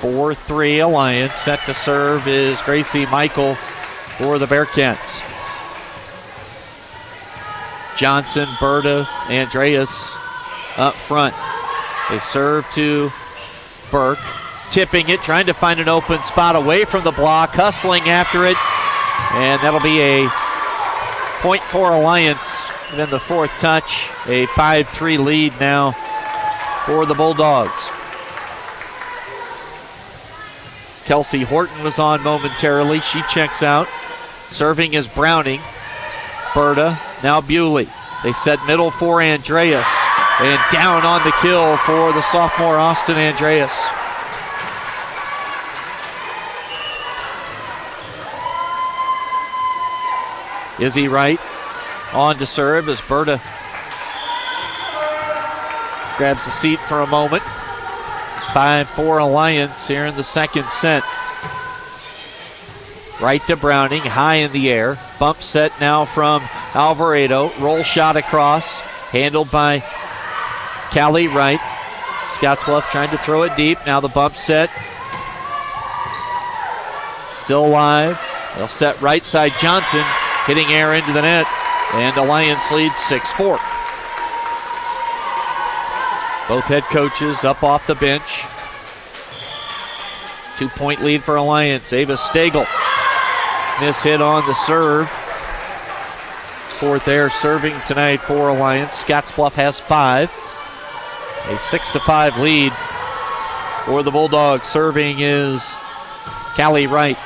(4-3) Alliance. Set to serve is Gracie Michael for the Bearcats. Johnson, Berta, Andreas up front. They serve to Burke, tipping it, trying to find an open spot away from the block, hustling after it, and that'll be a point for Alliance. And then the 4th touch, a 5-3 lead now for the Bulldogs. Kelsey Horton was on momentarily. She checks out. Serving is Browning. Berta, now Bewley. They set middle for Andreas. And down on the kill for the sophomore Austin Andreas. Izzy Wright on to serve as Berta grabs the seat for a moment. 5-4 Alliance here in the second set. Right to Browning, high in the air. Bump set now from Alvarado. Roll shot across, handled by Callie Wright. Scottsbluff trying to throw it deep. Now the bump set. Still alive. They'll set right side. Johnson hitting air into the net. And Alliance leads 6-4. Both head coaches up off the bench. 2-point lead for Alliance. Ava Stagel. Miss hit on the serve. Fourth air serving tonight for Alliance. Scottsbluff has 5. A 6-5 lead for the Bulldogs. Serving is Callie Wright.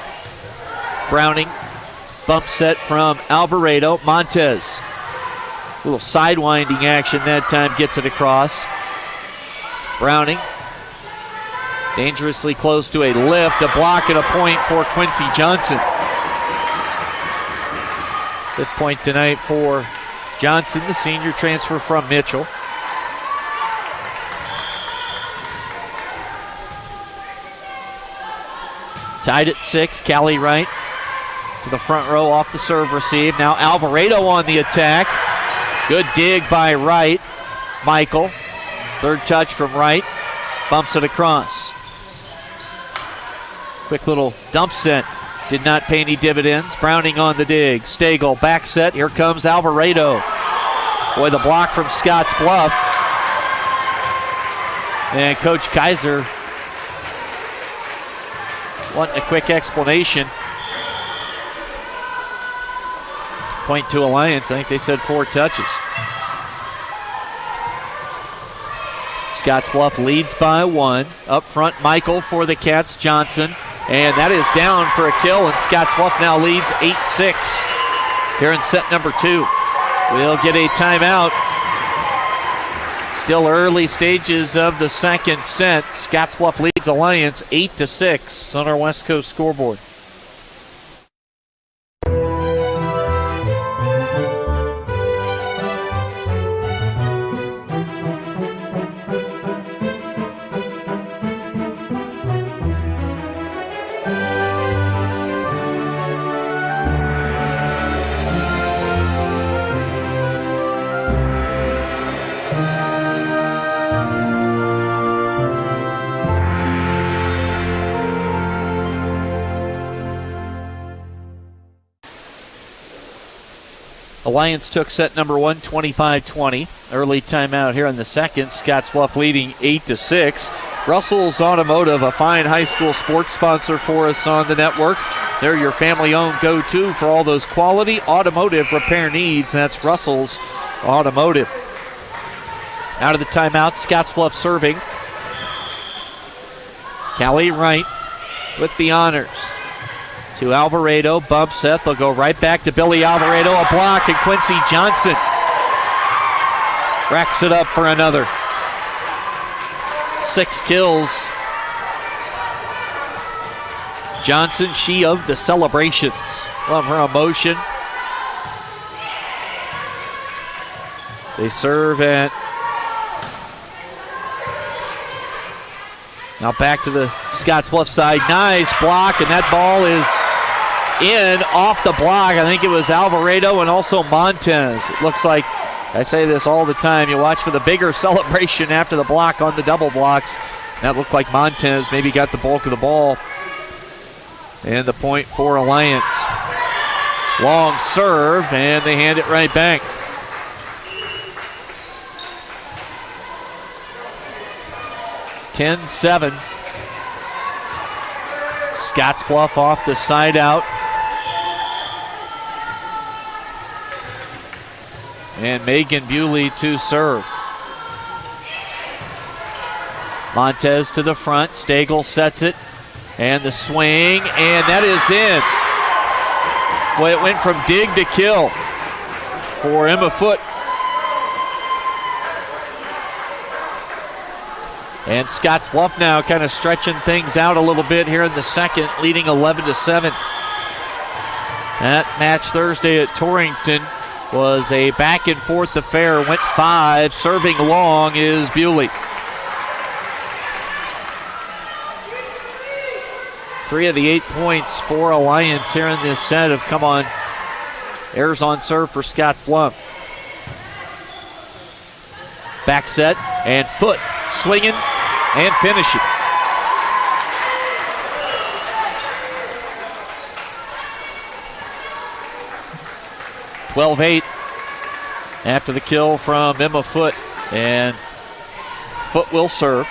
Browning. Bump set from Alvarado. Montez. A little sidewinding action that time. Gets it across. Browning. Dangerously close to a lift. A block and a point for Quincy Johnson. 5th point tonight for Johnson, the senior transfer from Mitchell. Tied at 6. Callie Wright to the front row off the serve receive. Now Alvarado on the attack. Good dig by Wright. Michael. Third touch from Wright. Bumps it across. Quick little dump set. Did not pay any dividends. Browning on the dig. Stagel back set. Here comes Alvarado. Boy, the block from Scottsbluff. And Coach Kaiser wanting a quick explanation. Point to Alliance. I think they said 4 touches. Scottsbluff leads by 1. Up front, Michael for the Cats. Johnson. And that is down for a kill, and Scottsbluff now leads 8-6 here in set number 2. We'll get a timeout. Still early stages of the second set. Scottsbluff leads Alliance 8-6 on our West Coast scoreboard. Alliance took set number 1, 25-20. Early timeout here in the second. Scottsbluff leading 8-6. Russell's Automotive, a fine high school sports sponsor for us on the network. They're your family-owned go-to for all those quality automotive repair needs. That's Russell's Automotive. Out of the timeout, Scottsbluff serving. Callie Wright with the honors. To Alvarado, bump set. They'll go right back to Billy Alvarado. A block, and Quincy Johnson racks it up for another. 6 kills. Johnson, she of the celebrations. Love her emotion. They serve at. Now back to the Scottsbluff side. Nice block, and that ball is in off the block. I think it was Alvarado and also Montez. It looks like, I say this all the time, you watch for the bigger celebration after the block on the double blocks. That looked like Montez maybe got the bulk of the ball. And the point for Alliance. Long serve, and they hand it right back. (10-7). Scottsbluff off the side out. And Megan Bewley to serve. Montez to the front. Stagel sets it. And the swing. And that is in. Boy, it went from dig to kill for Emma Foote. And Scottsbluff now kind of stretching things out a little bit here in the second, leading 11-7. That match Thursday at Torrington was a back and forth affair. Went 5. Serving long is Bewley. 3 of the 8 points for Alliance here in this set have come on errors on serve for Scottsbluff. Back set, and Foote swinging and finishing. 12-8 after the kill from Emma Foote, and Foote will serve.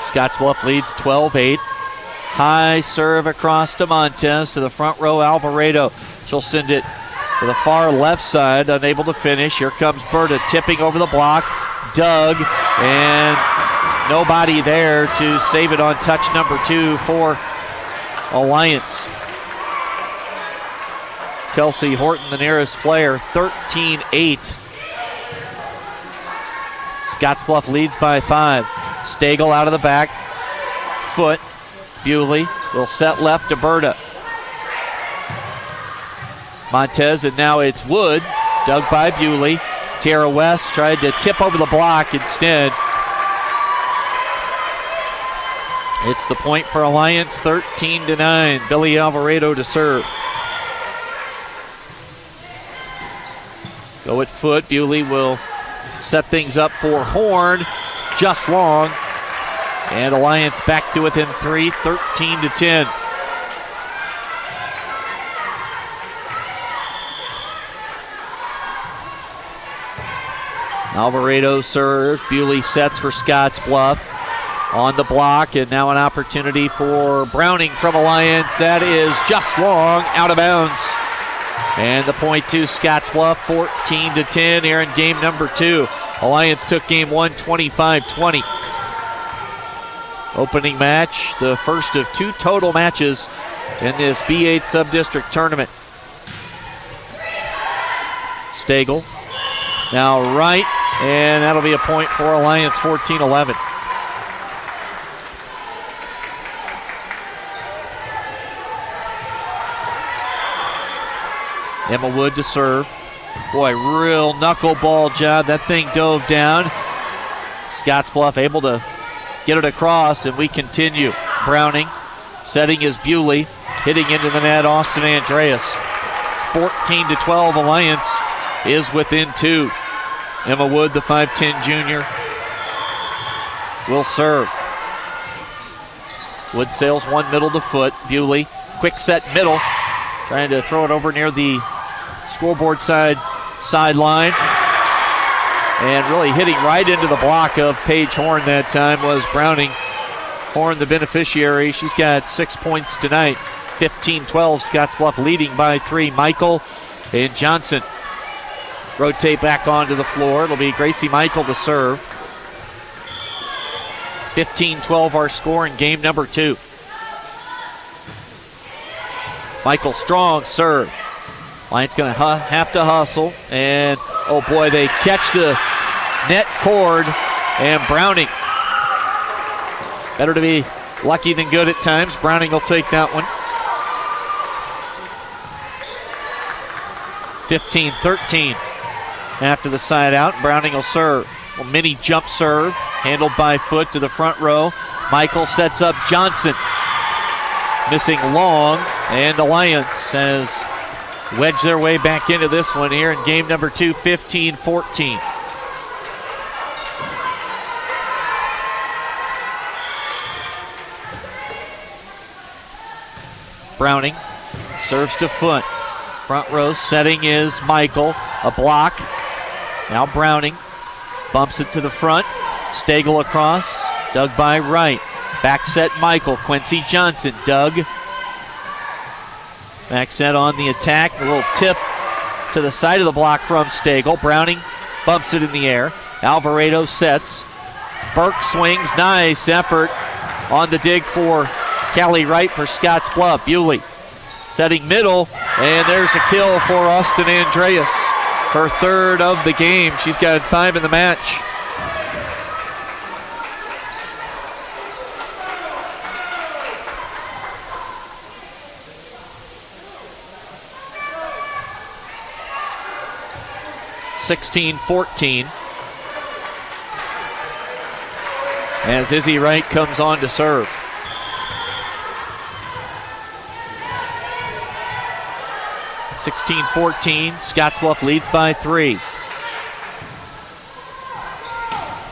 Scottsbluff leads 12-8. High serve across to Montez to the front row, Alvarado. She'll send it to the far left side, unable to finish. Here comes Berta tipping over the block. Dug, and nobody there to save it on touch number 2 for Alliance. Kelsey Horton, the nearest player, 13-8. Scottsbluff leads by 5. Stagel out of the back. Foote. Bewley will set left to Berta. Montez, and now it's Wood. Dug by Bewley. Tara West tried to tip over the block instead. It's the point for Alliance, 13-9. Billy Alvarado to serve. Go at Foote. Bewley will set things up for Horn. Just long. And Alliance back to within 3, 13-10. Alvarado serves. Bewley sets for Scottsbluff. On the block, and now an opportunity for Browning from Alliance. That is just long, out of bounds. And the point to Scottsbluff, 14-10 here in game number 2. Alliance took game 1, 25-20. Opening match, the first of 2 total matches in this B-8 sub-district tournament. Stagel now right, and that'll be a point for Alliance, 14-11. Emma Wood to serve. Boy, real knuckleball job. That thing dove down. Scottsbluff able to get it across, and we continue. Browning setting is Bewley. Hitting into the net, Austin Andreas. 14-12, Alliance is within 2. Emma Wood, the 5'10 junior, will serve. Wood sails one middle to Foote. Bewley, quick set middle. Trying to throw it over near the scoreboard sideline. And really hitting right into the block of Paige Horn that time was Browning. Horn, the beneficiary. She's got 6 points tonight. 15-12, Scottsbluff leading by 3. Michael and Johnson rotate back onto the floor. It'll be Gracie Michael to serve. 15-12 our score in game number 2. Michael strong serve. Lions going to have to hustle. And, oh boy, they catch the net cord. And Browning. Better to be lucky than good at times. Browning will take that one. 15-13 after the side out. Browning will serve. A mini jump serve. Handled by Foote to the front row. Michael sets up Johnson. Missing long. And Alliance has wedged their way back into this one here in game number 2, 15-14. Browning serves to Foote. Front row setting is Michael. A block. Now Browning bumps it to the front. Stagel across. Dug by right. Back set Michael. Quincy Johnson. Dug. Back set on the attack. A little tip to the side of the block from Stagel. Browning bumps it in the air. Alvarado sets. Burke swings. Nice effort on the dig for Callie Wright for Scottsbluff. Bewley setting middle, and there's a kill for Austin Andreas. Her third of the game. She's got 5 in the match. (16-14) as Izzy Wright comes on to serve. (16-14), Scottsbluff leads by 3.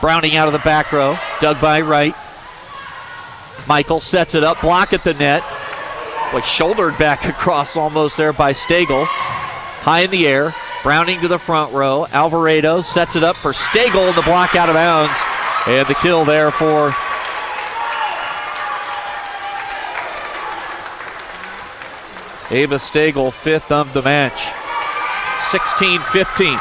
Browning out of the back row, dug by Wright. Michael sets it up, block at the net. Like shouldered back across almost there by Stagel. High in the air. Browning to the front row. Alvarado sets it up for Stagel, and the block out of bounds. And the kill there for Ava Stagel, 5th of the match. 16-15.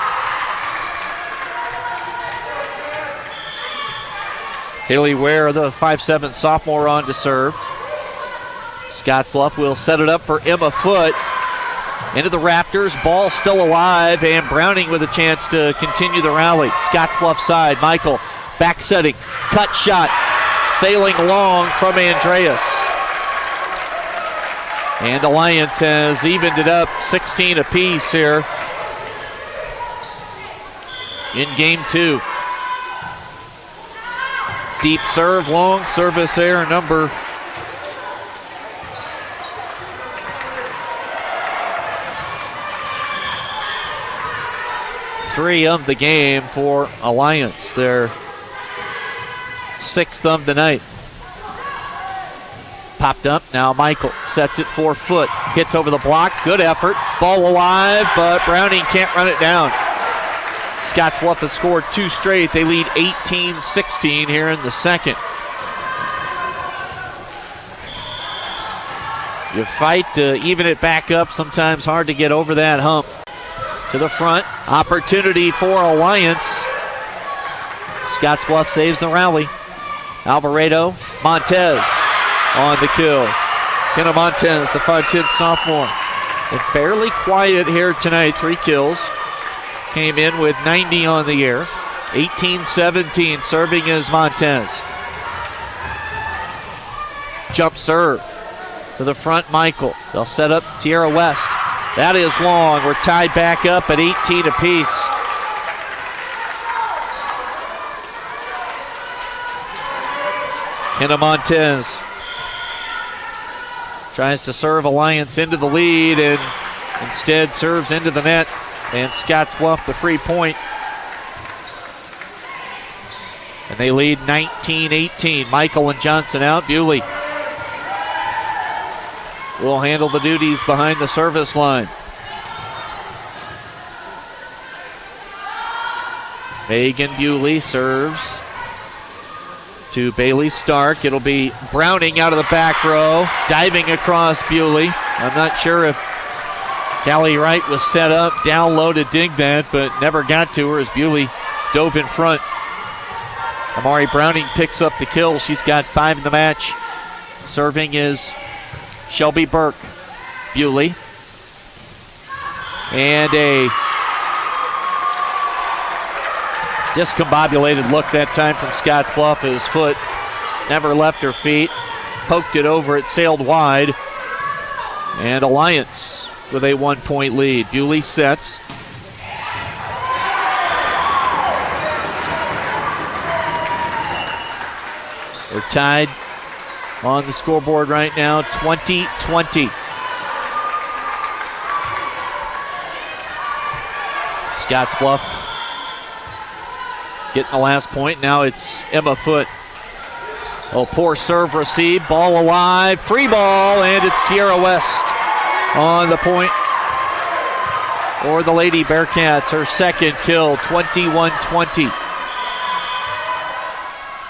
Haley Ware, the 5'7" sophomore, on to serve. Scottsbluff will set it up for Emma Foote. Into the Raptors, ball still alive, and Browning with a chance to continue the rally. Scottsbluff side, Michael back setting, cut shot, sailing long from Andreas. And Alliance has evened it up 16 apiece here in game 2. Deep serve, long service there, number 3 of the game for Alliance. Their 6th of the night. Popped up, now Michael sets it for Foote. Hits over the block, good effort. Ball alive, but Browning can't run it down. Scottsbluff has scored 2 straight. They lead 18-16 here in the second. You fight to even it back up, sometimes hard to get over that hump. To the front, opportunity for Alliance. Scottsbluff saves the rally. Alvarado, Montez on the kill. Kenna Montez, the 5'10" sophomore. Been fairly quiet here tonight, 3 kills. Came in with 90 on the year. 18-17, serving is Montez. Jump serve. To the front, Michael. They'll set up Tierra West. That is long. We're tied back up at 18 apiece. Kenna Montez tries to serve Alliance into the lead and instead serves into the net. And Scottsbluff the free point. And they lead 19-18. Michael and Johnson out. Bewley will handle the duties behind the service line. Megan Bewley serves to Bailey Stark. It'll be Browning out of the back row, diving across Bewley. I'm not sure if Callie Wright was set up, down low to dig that, but never got to her as Bewley dove in front. Amari Browning picks up the kill. She's got 5 in the match. Serving is Shelby Burke. Bewley. And a discombobulated look that time from Scottsbluff. His foot never left her feet. Poked it over. It sailed wide. And Alliance with a 1-point lead. Bewley sets. We're tied on the scoreboard right now, 20-20. Scottsbluff getting the last point. Now it's Emma Foote. Oh, poor serve receive. Ball alive. Free ball, and it's Tierra West on the point for the Lady Bearcats. Her second kill, 21-20.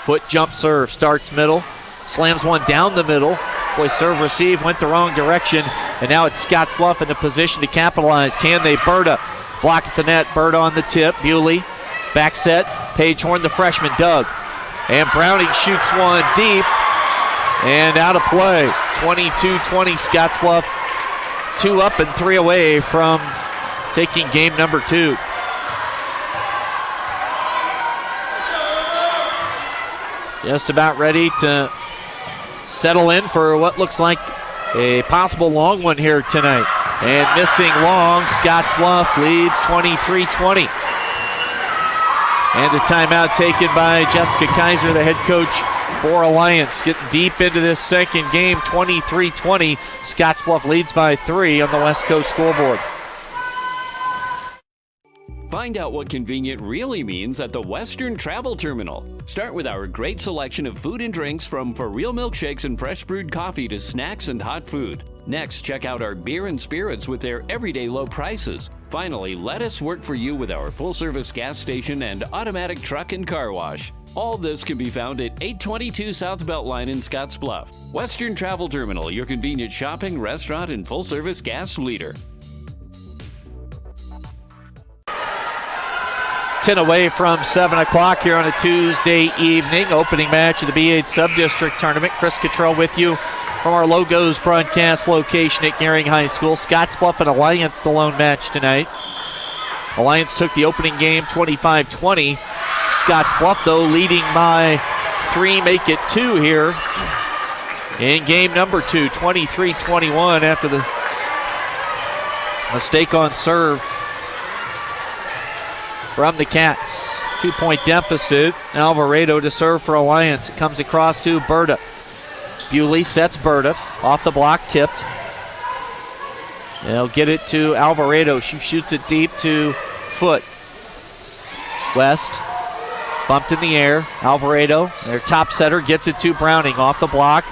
Foote jump serve, starts middle, slams one down the middle. Boy, serve receive went the wrong direction, and now it's Scottsbluff in a position to capitalize. Can they? Berta, block at the net. Berta on the tip. Bewley, back set. Paige Horn, the freshman, dug. And Browning shoots one deep and out of play. 22-20 Scottsbluff. 2 up and 3 away from taking game number 2. Just about ready to settle in for what looks like a possible long one here tonight. And missing long, Scottsbluff leads 23-20. And a timeout taken by Jessica Kaiser, the head coach for Alliance. Getting deep into this second game, 23-20. Scottsbluff leads by 3 on the West Coast scoreboard. Find out what convenient really means at the Western Travel Terminal. Start with our great selection of food and drinks, from for real milkshakes and fresh brewed coffee to snacks and hot food. Next, check out our beer and spirits with their everyday low prices. Finally, let us work for you with our full-service gas station and automatic truck and car wash. All this can be found at 822 South Beltline in Scottsbluff. Western Travel Terminal, your convenient shopping, restaurant, and full-service gas leader. 10 away from 7 o'clock here on a Tuesday evening. Opening match of the B-8 Sub-District Tournament. Chris Cottrell with you from our Logos broadcast location at Gering High School. Scottsbluff and Alliance, the lone match tonight. Alliance took the opening game 25-20. Scottsbluff, though, leading by 3, make it 2 here in game number 2, 23-21 after the mistake on serve from the Cats. 2-point deficit. Alvarado to serve for Alliance. It comes across to Berta. Bewley sets Berta. Off the block, tipped. They'll get it to Alvarado. She shoots it deep to Foot. West. Bumped in the air. Alvarado, their top setter, gets it to Browning. Off the block.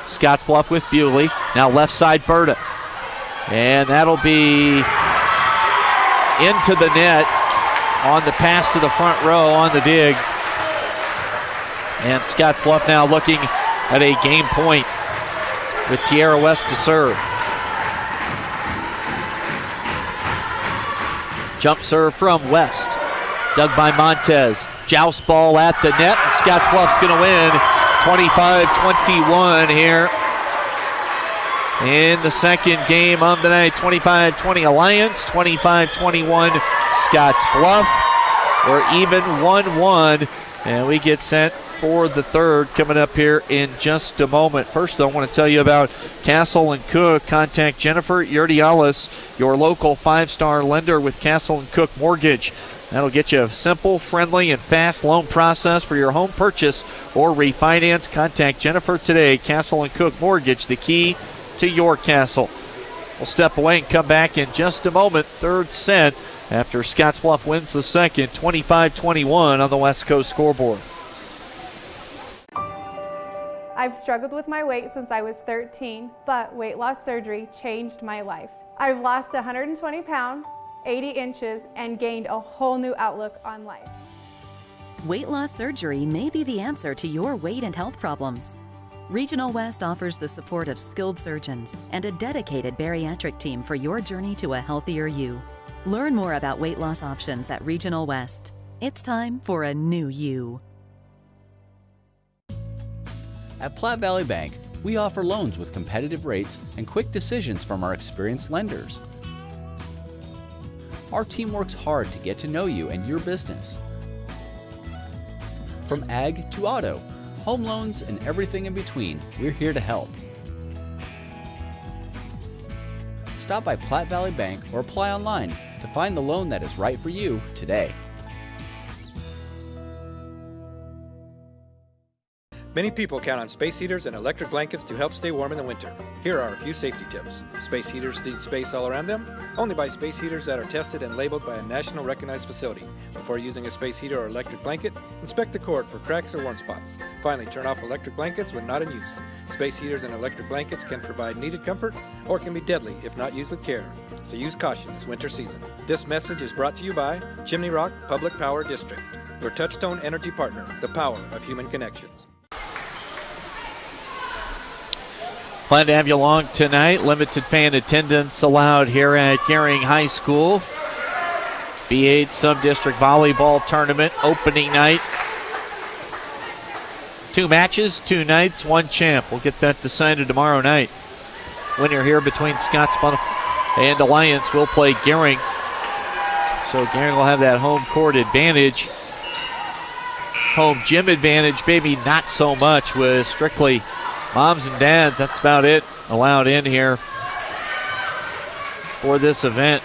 Scottsbluff with Bewley. Now left side, Berta. And that'll be into the net on the pass to the front row on the dig. And Scottsbluff now looking at a game point with Tierra West to serve. Jump serve from West. Dug by Montez. Joust ball at the net, and Scottsbluff's going to win 25-21 here in the second game of the night. 25-20 Alliance, 25-21 Scottsbluff. We're even 1-1, and we get set for the third coming up here in just a moment. First, though, I want to tell you about Castle and Cook. Contact Jennifer Urdialis, your local 5-star lender with Castle and Cook Mortgage. That'll get you a simple, friendly, and fast loan process for your home purchase or refinance. Contact Jennifer today. Castle and Cook Mortgage, the key to your castle. We'll step away and come back in just a moment. Third set after Scottsbluff wins the second, 25-21 on the West Coast scoreboard. I've struggled with my weight since I was 13, but weight loss surgery changed my life. I've lost 120 pounds, 80 inches, and gained a whole new outlook on life. Weight loss surgery may be the answer to your weight and health problems. Regional West offers the support of skilled surgeons and a dedicated bariatric team for your journey to a healthier you. Learn more about weight loss options at Regional West. It's time for a new you. At Platte Valley Bank, we offer loans with competitive rates and quick decisions from our experienced lenders. Our team works hard to get to know you and your business. From ag to auto, home loans, and everything in between, we're here to help. Stop by Platte Valley Bank or apply online to find the loan that is right for you today. Many people count on space heaters and electric blankets to help stay warm in the winter. Here are a few safety tips. Space heaters need space all around them. Only buy space heaters that are tested and labeled by a national recognized facility. Before using a space heater or electric blanket, inspect the cord for cracks or warm spots. Finally, turn off electric blankets when not in use. Space heaters and electric blankets can provide needed comfort or can be deadly if not used with care. So use caution this winter season. This message is brought to you by Chimney Rock Public Power District, your touchstone energy partner, the power of human connections. Glad to have you along tonight. Limited fan attendance allowed here at Gering High School. B-8 Sub-District Volleyball Tournament opening night. 2 matches, 2 nights, 1 champ. We'll get that decided tomorrow night. Winner here between Scottsbluff and Alliance will play Gering. So Gering will have that home court advantage. Home gym advantage, maybe not so much, with strictly moms and dads. That's about it allowed in here for this event.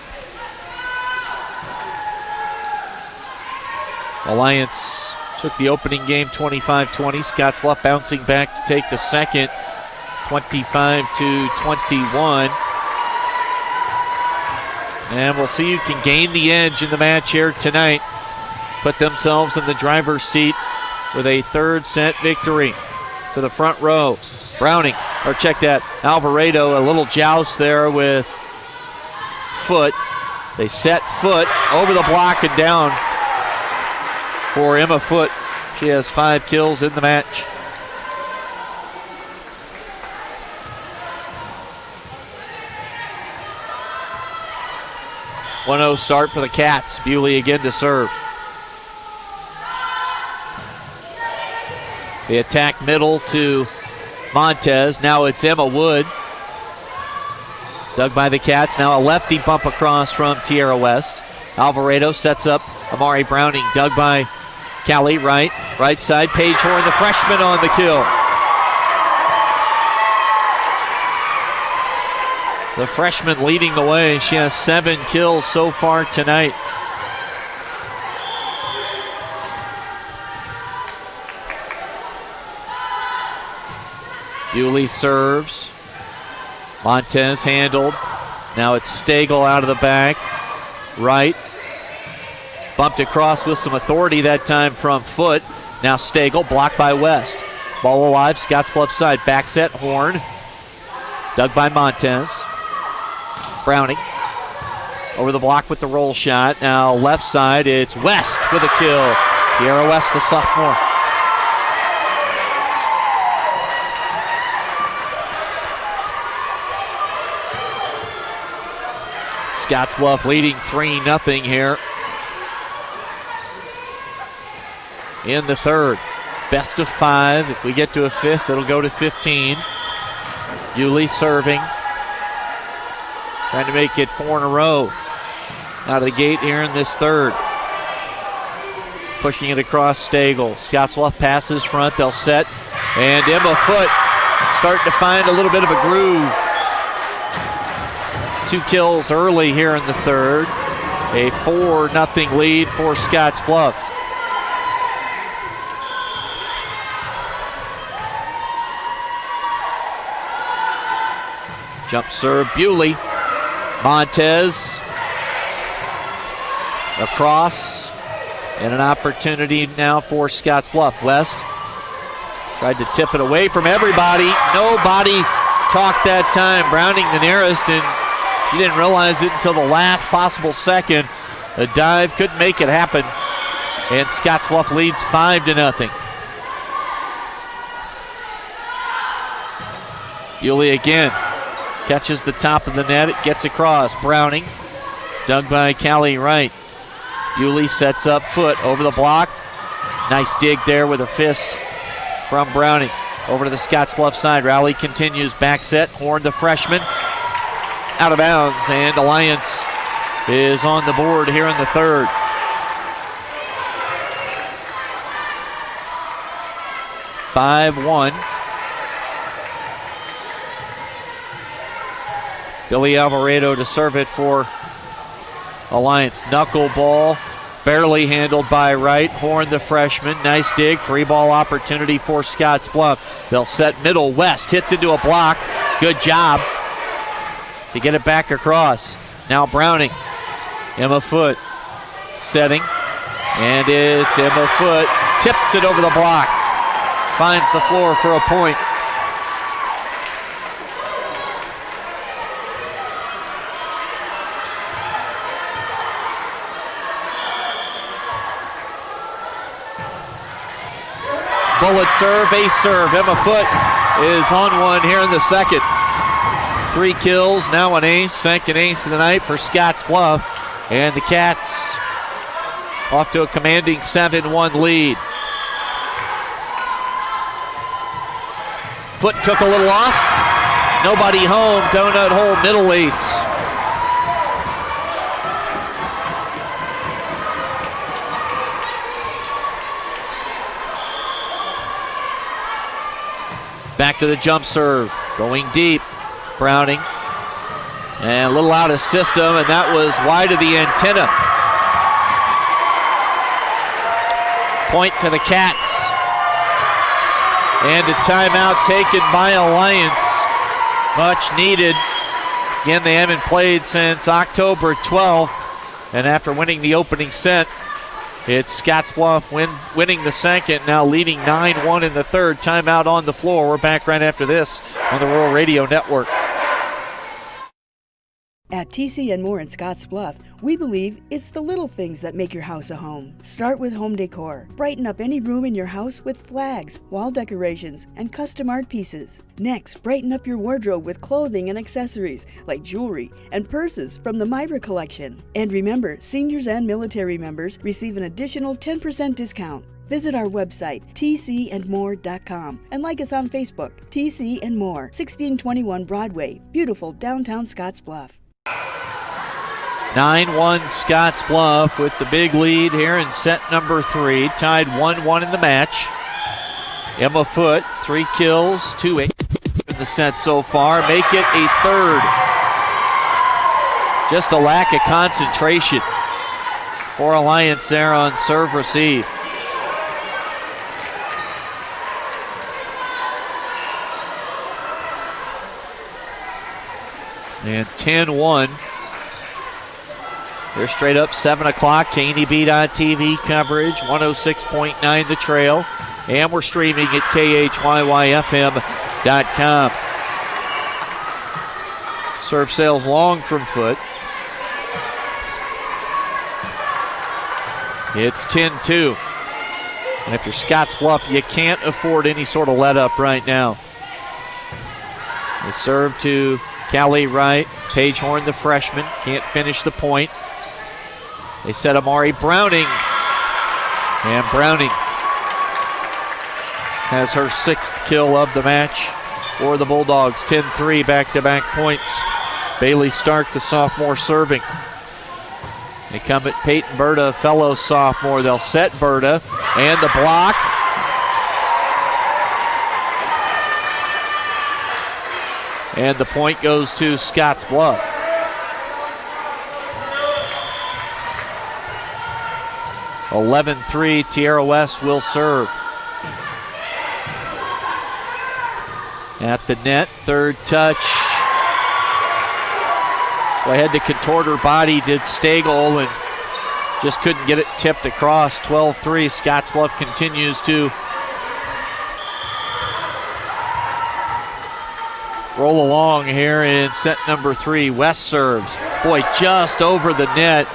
Alliance took the opening game 25-20. Scottsbluff bouncing back to take the second 25-21. And we'll see who can gain the edge in the match here tonight. Put themselves in the driver's seat with a third set victory. To the front row, Browning, or check that, Alvarado, a little joust there with Foot. They set Foot over the block and down for Emma Foot. She has 5 kills in the match. .1-0 start for the Cats. Bewley again to serve. They attack middle to Montez. Now it's Emma Wood. Dug by the Cats. Now a lefty bump across from Tierra West. Alvarado sets up Amari Browning. Dug by Callie, right side. Paige Horn, the freshman, on the kill. The freshman leading the way. She has 7 kills so far tonight. Bewley serves. Montez handled. Now it's Stagel out of the back. Right. Bumped across with some authority that time from Foot. Now Stagel blocked by West. Ball alive, Scottsbluff side. Back set, Horn. Dug by Montez. Browning over the block with the roll shot. Now left side, it's West with a kill. Tierra West, the sophomore. Scottsbluff leading 3-0 here in the third. Best of 5. If we get to a 5th, it'll go to 15. Bewley serving. Trying to make it 4 in a row out of the gate here in this third. Pushing it across Stagel. Scottsbluff passes front. They'll set. And Emma Foot starting to find a little bit of a groove. 2 kills early here in the third. A 4-0 lead for Scottsbluff. Jump serve, Bewley. Montez across, and an opportunity now for Scottsbluff. West tried to tip it away from everybody. Nobody talked that time. Browning the nearest, and she didn't realize it until the last possible second. The dive couldn't make it happen, and Scottsbluff leads 5-0. Bewley again. Catches the top of the net. It gets across. Browning. Dug by Callie Wright. Bewley sets up Foot over the block. Nice dig there with a fist from Browning. Over to the Scottsbluff side. Rally continues. Back set. Horn, the freshman. Out of bounds. And Alliance is on the board here in the third. (5-1). Billy Alvarado to serve it for Alliance. Knuckleball, barely handled by Wright. Horn, the freshman. Nice dig. Free ball opportunity for Scottsbluff. They'll set middle. West hits into a block. Good job to get it back across. Now Browning. Emma Foot setting. And it's Emma Foot. Tips it over the block. Finds the floor for a point. Bullet serve, ace serve. Emma Foot is on one here in the second. 3 kills, now an ace, second ace of the night for Scottsbluff. And the Cats off to a commanding 7-1 lead. Foot took a little off. Nobody home, donut hole, middle ace. Back to the jump serve, going deep. Browning, and a little out of system, and that was wide of the antenna. Point to the Cats. And a timeout taken by Alliance. Much needed Again, they haven't played since October 12th, and after winning the opening set, it's Scottsbluff winning the second, now leading 9-1 in the third. Timeout on the floor. We're back right after this on the Rural Radio Network. At TC and More in Scottsbluff, we believe it's the little things that make your house a home. Start with home decor. Brighten up any room in your house with flags, wall decorations, and custom art pieces. Next, brighten up your wardrobe with clothing and accessories like jewelry and purses from the Myra collection. And remember, seniors and military members receive an additional 10% discount. Visit our website, tcandmore.com, and like us on Facebook, TC and More, 1621 Broadway, beautiful downtown Scottsbluff. 9-1 Scottsbluff with the big lead here in set number 3. Tied 1-1 in the match. Emma Foote, 3 kills, 2 in the set so far. Make it a third. Just a lack of concentration for Alliance there on serve receive. And 10-1. They're straight up 7 o'clock. KNEB.TV coverage, 106.9 The Trail. And we're streaming at KHYYFM.com. Serve sails long from Foote. It's 10-2. And if you're Scottsbluff, you can't afford any sort of let up right now. The serve to Callie Wright. Paige Horn, the freshman, can't finish the point. They set Amari Browning. And Browning has her 6th kill of the match for the Bulldogs. 10-3 back-to-back points. Bailey Stark, the sophomore, serving. They come at Peyton Berta, fellow sophomore. They'll set Berta. And the block. And the point goes to Scottsbluff. (11-3), Tierra West will serve. At the net, third touch. Well, had to contort her body, did Stagel, and just couldn't get it tipped across. 12-3, Scottsbluff continues to roll along here in set number 3. West serves. Boy, just over the net.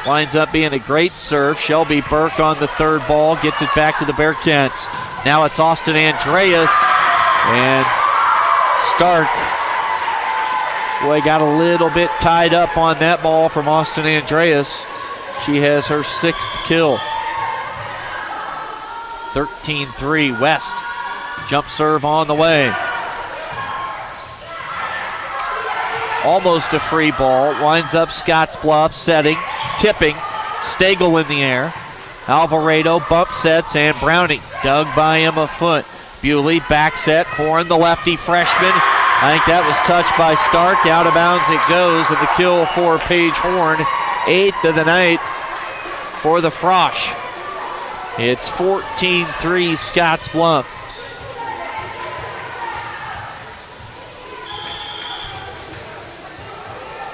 Winds up being a great serve. Shelby Burke on the third ball. Gets it back to the Bearcats. Now it's Austin Andreas. And Stark. Boy, got a little bit tied up on that ball from Austin Andreas. She has her 6th kill. 13-3 West. Jump serve on the way. Almost a free ball. Winds up Scottsbluff, setting, tipping. Stagel in the air. Alvarado bump sets, and Browning dug by Emma Foote. Bewley back set. Horn, the lefty freshman. I think that was touched by Stark. Out of bounds it goes, and the kill for Paige Horn. 8th of the night for the Frosh. It's 14-3 Scottsbluff.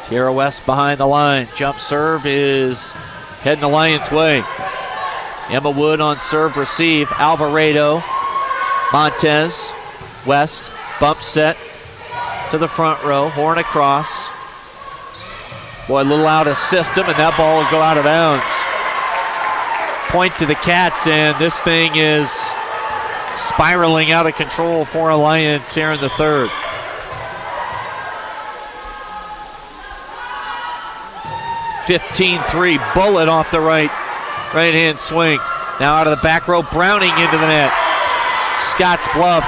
Tierra West behind the line. Jump serve is heading Alliance way. Emma Wood on serve receive. Alvarado, Montez, West, bump set to the front row. Horn across. Boy, a little out of system, and that ball will go out of bounds. Point to the Cats, and this thing is spiraling out of control for Alliance here in the third. (15-3) bullet off the right-hand swing. Now out of the back row, Browning into the net. Scottsbluff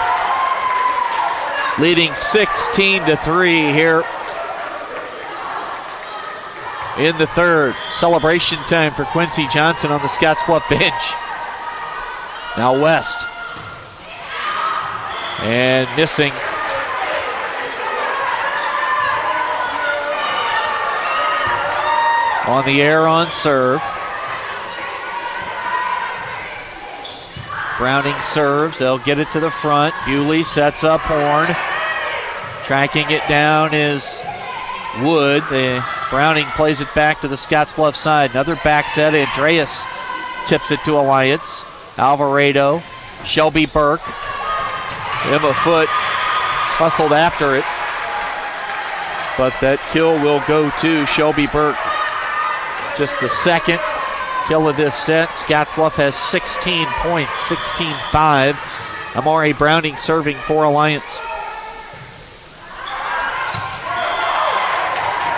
leading 16-3 here in the third. Celebration time for Quincy Johnson on the Scottsbluff bench. Now West. And missing. On the air on serve. Browning serves. They'll get it to the front. Bewley sets up Horn. Tracking it down is Wood. Browning plays it back to the Scottsbluff side. Another back set. Andreas tips it to Alliance. Alvarado. Shelby Burke. Emma Foote hustled after it. But that kill will go to Shelby Burke. Just the second kill of this set. Scottsbluff has 16 points, 16-5. Amari Browning serving for Alliance.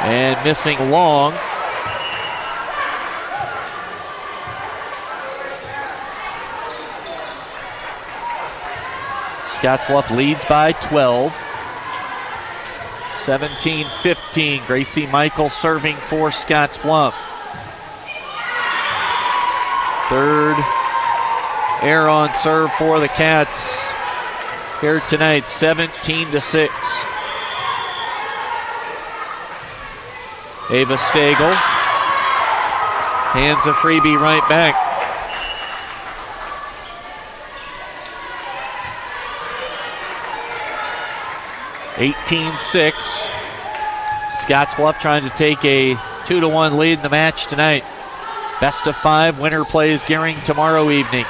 And missing long. Scottsbluff leads by 12. 17-15. Gracie Michael serving for Scottsbluff. Third error on serve for the Cats here tonight, 17-6. Ava Stagel hands a freebie right back. (18-6). Scottsbluff trying to take a 2-1 lead in the match tonight. Best of 5. Winner plays Gering tomorrow evening.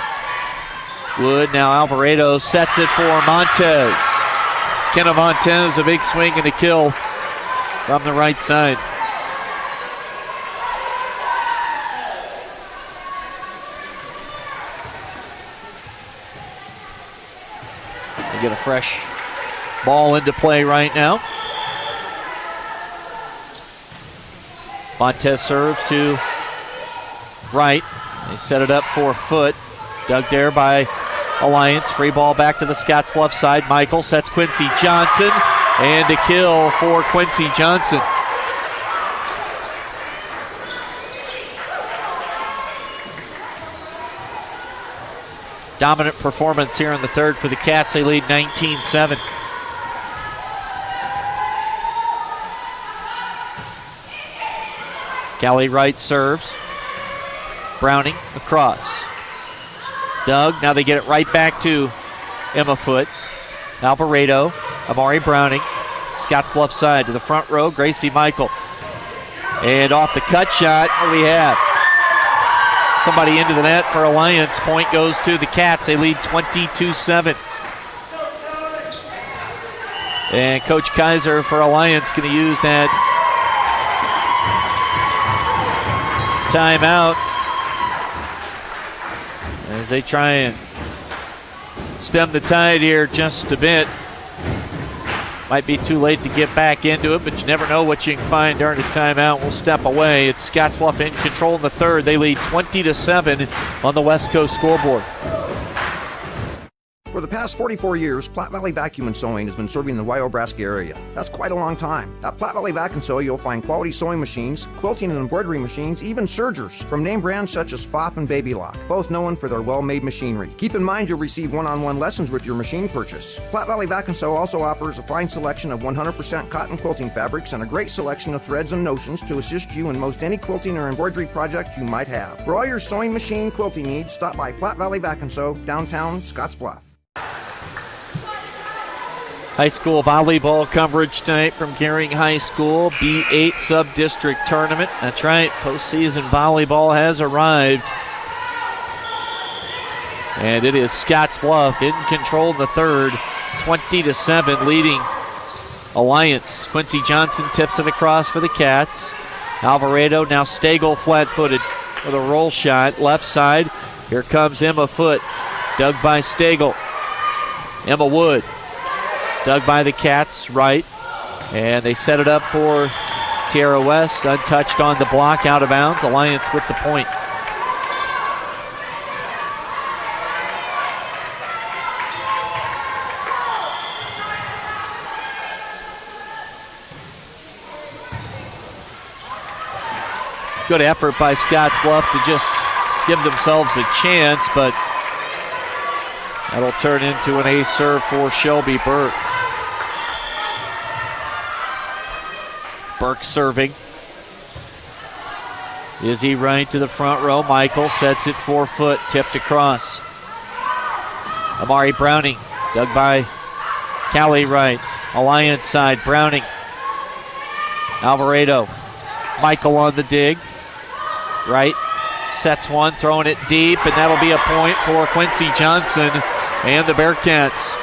Wood, now Alvarado sets it for Montez. Kenna Montez, a big swing and a kill from the right side. They get a fresh ball into play right now. Montez serves to right. They set it up for Foote. Dug there by Alliance. Free ball back to the Scottsbluff side. Michael sets Quincy Johnson. And a kill for Quincy Johnson. Dominant performance here in the third for the Cats. They lead 19-7. Callie Wright serves. Browning across. Doug, now they get it right back to Emma Foote. Alvarado, Amari Browning. Scottsbluff side to the front row, Gracie Michael. And off the cut shot, what do we have? Somebody into the net for Alliance. Point goes to the Cats. They lead 22-7. And Coach Kaiser for Alliance going to use that timeout as they try and stem the tide here just a bit. Might be too late to get back into it, but you never know what you can find during a timeout. We'll step away. It's Scottsbluff in control in the third. They lead 20-7 on the West Coast scoreboard. For the past 44 years, Platte Valley Vacuum and Sewing has been serving the Wyobraska area. That's quite a long time. At Platte Valley Vac and Sew, you'll find quality sewing machines, quilting and embroidery machines, even sergers, from name brands such as Pfaff and Baby Lock, both known for their well-made machinery. Keep in mind you'll receive one-on-one lessons with your machine purchase. Platte Valley Vac and Sew also offers a fine selection of 100% cotton quilting fabrics and a great selection of threads and notions to assist you in most any quilting or embroidery project you might have. For all your sewing machine quilting needs, stop by Platte Valley Vac and Sew, downtown Scottsbluff. High school volleyball coverage tonight from Gering High School. B-8 sub-district tournament. That's right, postseason volleyball has arrived. And it is Scottsbluff in control in the third, 20-7, leading Alliance. Quincy Johnson tips it across for the Cats. Alvarado, now Stagel flat-footed with a roll shot. Left side, here comes Emma Foote. Dug by Stagel. Emma Wood. Dug by the Cats, right. And they set it up for Tierra West. Untouched on the block, out of bounds. Alliance with the point. Good effort by Scottsbluff to just give themselves a chance, but that'll turn into an ace serve for Shelby Burke. Burke serving. Izzy Wright to the front row. Michael sets it 4 foot, tipped across. Amari Browning, dug by Callie Wright. Alliance side, Browning. Alvarado. Michael on the dig. Right. Sets one, throwing it deep, and that'll be a point for Quincy Johnson and the Bearcats.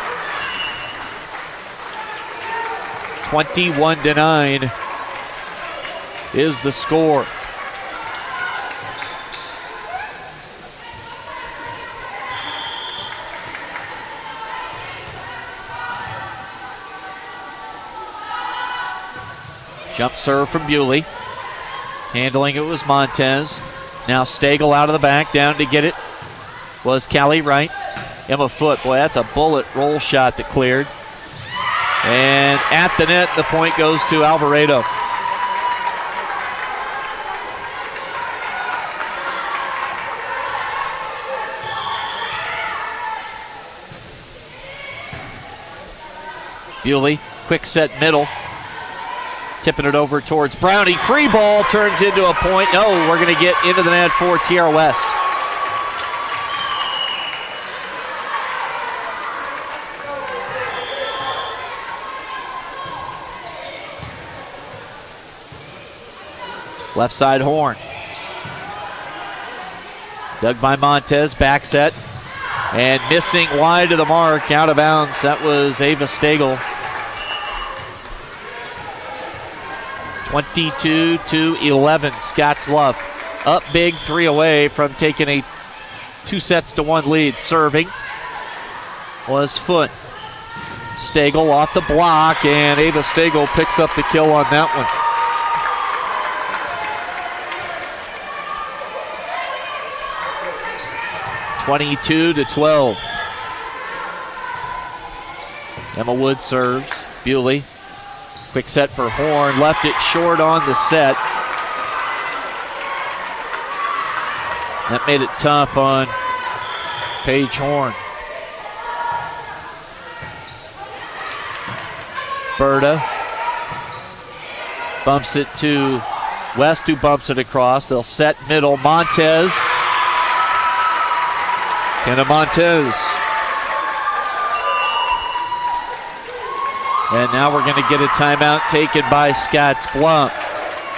21-9 is the score. Jump serve from Bewley. Handling it was Montez. Now Stagel out of the back, down to get it was Callie Wright. Emma Foote, boy, that's a bullet roll shot that cleared. And at the net, the point goes to Alvarado. Bewley, quick set middle. Tipping it over towards Browning. Free ball turns into a point. No, we're going to get into the net for Tierra West. Left side Horn. Dug by Montez, back set. And missing wide of the mark, out of bounds. That was Ava Stagel. 22-11, Scottsbluff up big, 3 away from taking a 2-1 lead. Serving was Foote. Stagel off the block, and Ava Stagel picks up the kill on that one. (22-12). Emma Wood serves. Bewley. Quick set for Horn, left it short on the set. That made it tough on Paige Horn. Berta bumps it to West, who bumps it across. They'll set middle. Montez. Kenna Montez. And now we're going to get a timeout taken by Scottsbluff.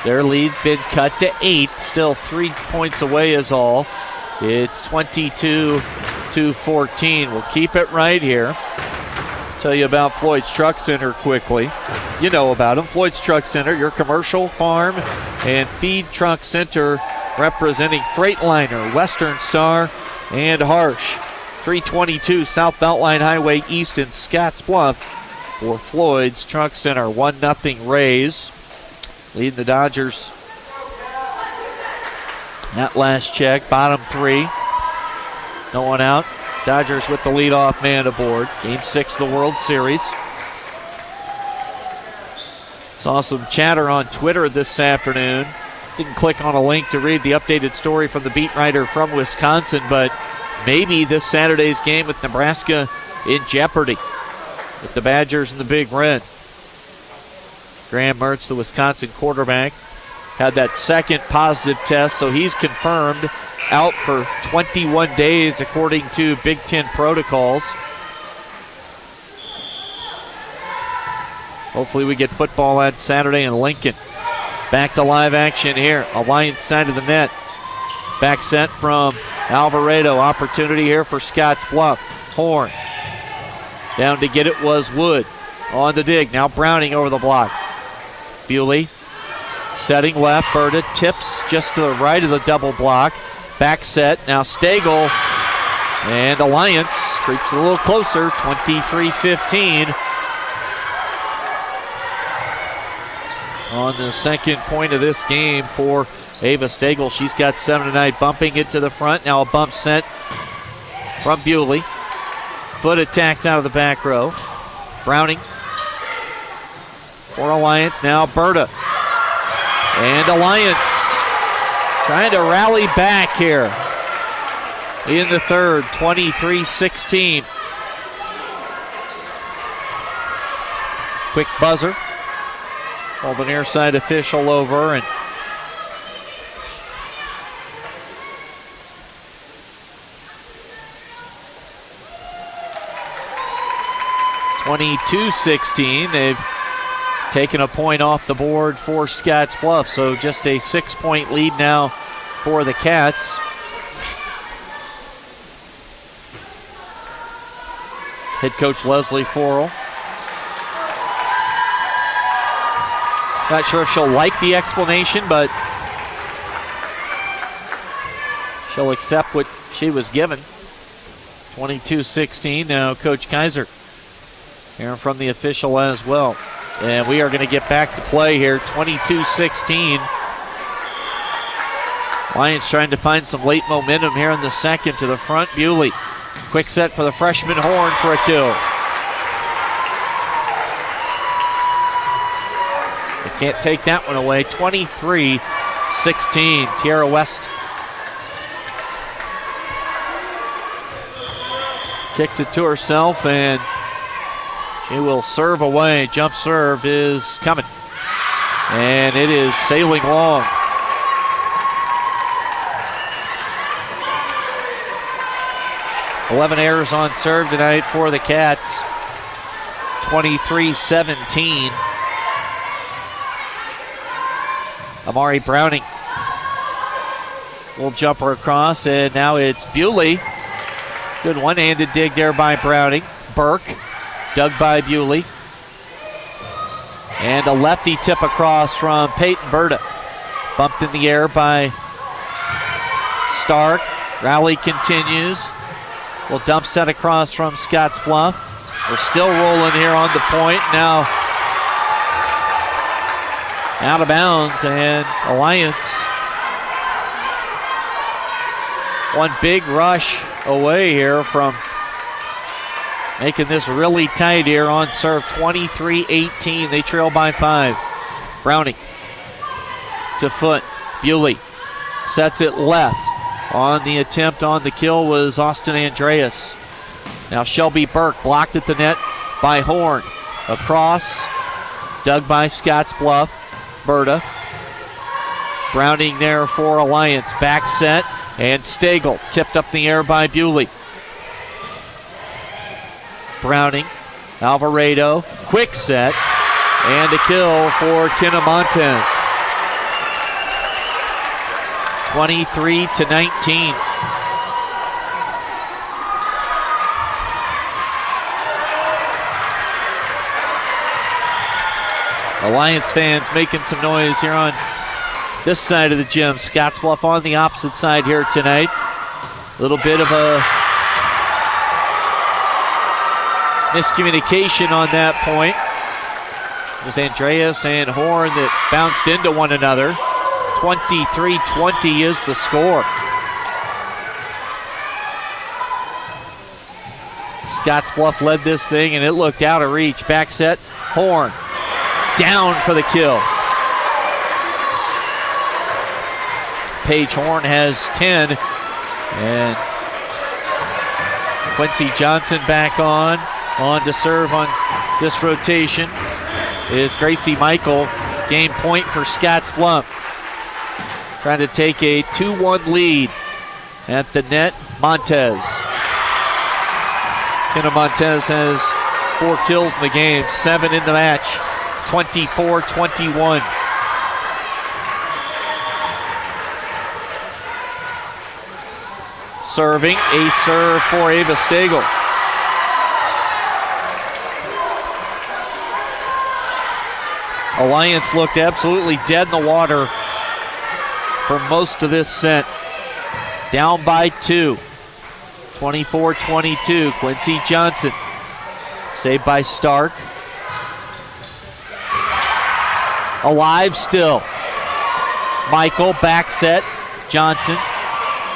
Their lead's been cut to 8. Still 3 points away is all. It's 22-14. We'll keep it right here. Tell you about Floyd's Truck Center quickly. You know about them. Floyd's Truck Center, your commercial, farm, and feed truck center representing Freightliner, Western Star, and Harsh. 322 South Beltline Highway East in Scottsbluff. For Floyd's Truck Center, 1-0 Rays. Leading the Dodgers. That last check, bottom 3. No one out. Dodgers with the leadoff man aboard. Game 6 of the World Series. Saw some chatter on Twitter this afternoon. Didn't click on a link to read the updated story from the beat writer from Wisconsin, but maybe this Saturday's game with Nebraska in jeopardy, with the Badgers and the Big Red. Graham Mertz, the Wisconsin quarterback, had that second positive test, so he's confirmed out for 21 days according to Big Ten protocols. Hopefully we get football on Saturday in Lincoln. Back to live action here. Alliance side of the net. Back set from Alvarado. Opportunity here for Scottsbluff. Horn. Down to get it was Wood on the dig. Now Browning over the block. Bewley setting left. Berta tips just to the right of the double block. Back set. Now Stagel. And Alliance creeps a little closer. 23-15. On the second point of this game for Ava Stagel. She's got 7 tonight. Bumping it to the front. Now a bump sent from Bewley. Foote attacks out of the back row. Browning for Alliance. Now Berta. And Alliance trying to rally back here in the third. 23-16. Quick buzzer. Called the near side official over, and (22-16). They've taking a point off the board for Scottsbluff. So just a 6-point lead now for the Cats. Head coach Leslie Forrell. Not sure if she'll like the explanation, but she'll accept what she was given. 22-16. Now Coach Kaiser hearing from the official as well. And we are going to get back to play here. 22-16. Lions trying to find some late momentum here in the second to the front. Bewley. Quick set for the freshman Horn for a kill. They can't take that one away. 23-16. Tierra West kicks it to herself, and she will serve away. Jump serve is coming. And it is sailing long. $11 errors on serve tonight for the Cats. 23-17. Amari Browning will jumper across, and now it's Bewley. Good one-handed dig there by Browning. Burke, dug by Bewley. And a lefty tip across from Peyton Berta. Bumped in the air by Stark. Rally continues. Will dump set across from Scottsbluff. We're still rolling here on the point. Now out of bounds, and Alliance one big rush away here from making this really tight here on serve. 23-18. They trail by 5. Browning to foot. Bewley sets it left. On the attempt on the kill was Austin Andreas. Now Shelby Burke blocked at the net by Horn. Across, dug by Scottsbluff. Berta. Browning there for Alliance. Back set, and Stagel tipped up the air by Bewley. Browning, Alvarado, quick set, and a kill for Kenna Montez. 23-19. Alliance fans making some noise here on this side of the gym. Scottsbluff on the opposite side here tonight. A little bit of a miscommunication on that point. It was Andreas and Horn that bounced into one another. 23-20 is the score. Scottsbluff led this thing, and it looked out of reach. Back set, Horn down for the kill. Paige Horn has 10, and Quincy Johnson back on to serve on this rotation is Gracie Michael. Game point for Scottsbluff. Trying to take a 2-1 lead at the net. Montez. Kenna Montez has 4 kills in the game, 7 in the match. 24-21. Serving, a serve for Ava Stagel. Alliance looked absolutely dead in the water for most of this set. Down by 2. 24-22. Quincy Johnson. Saved by Stark. Alive still. Michael back set. Johnson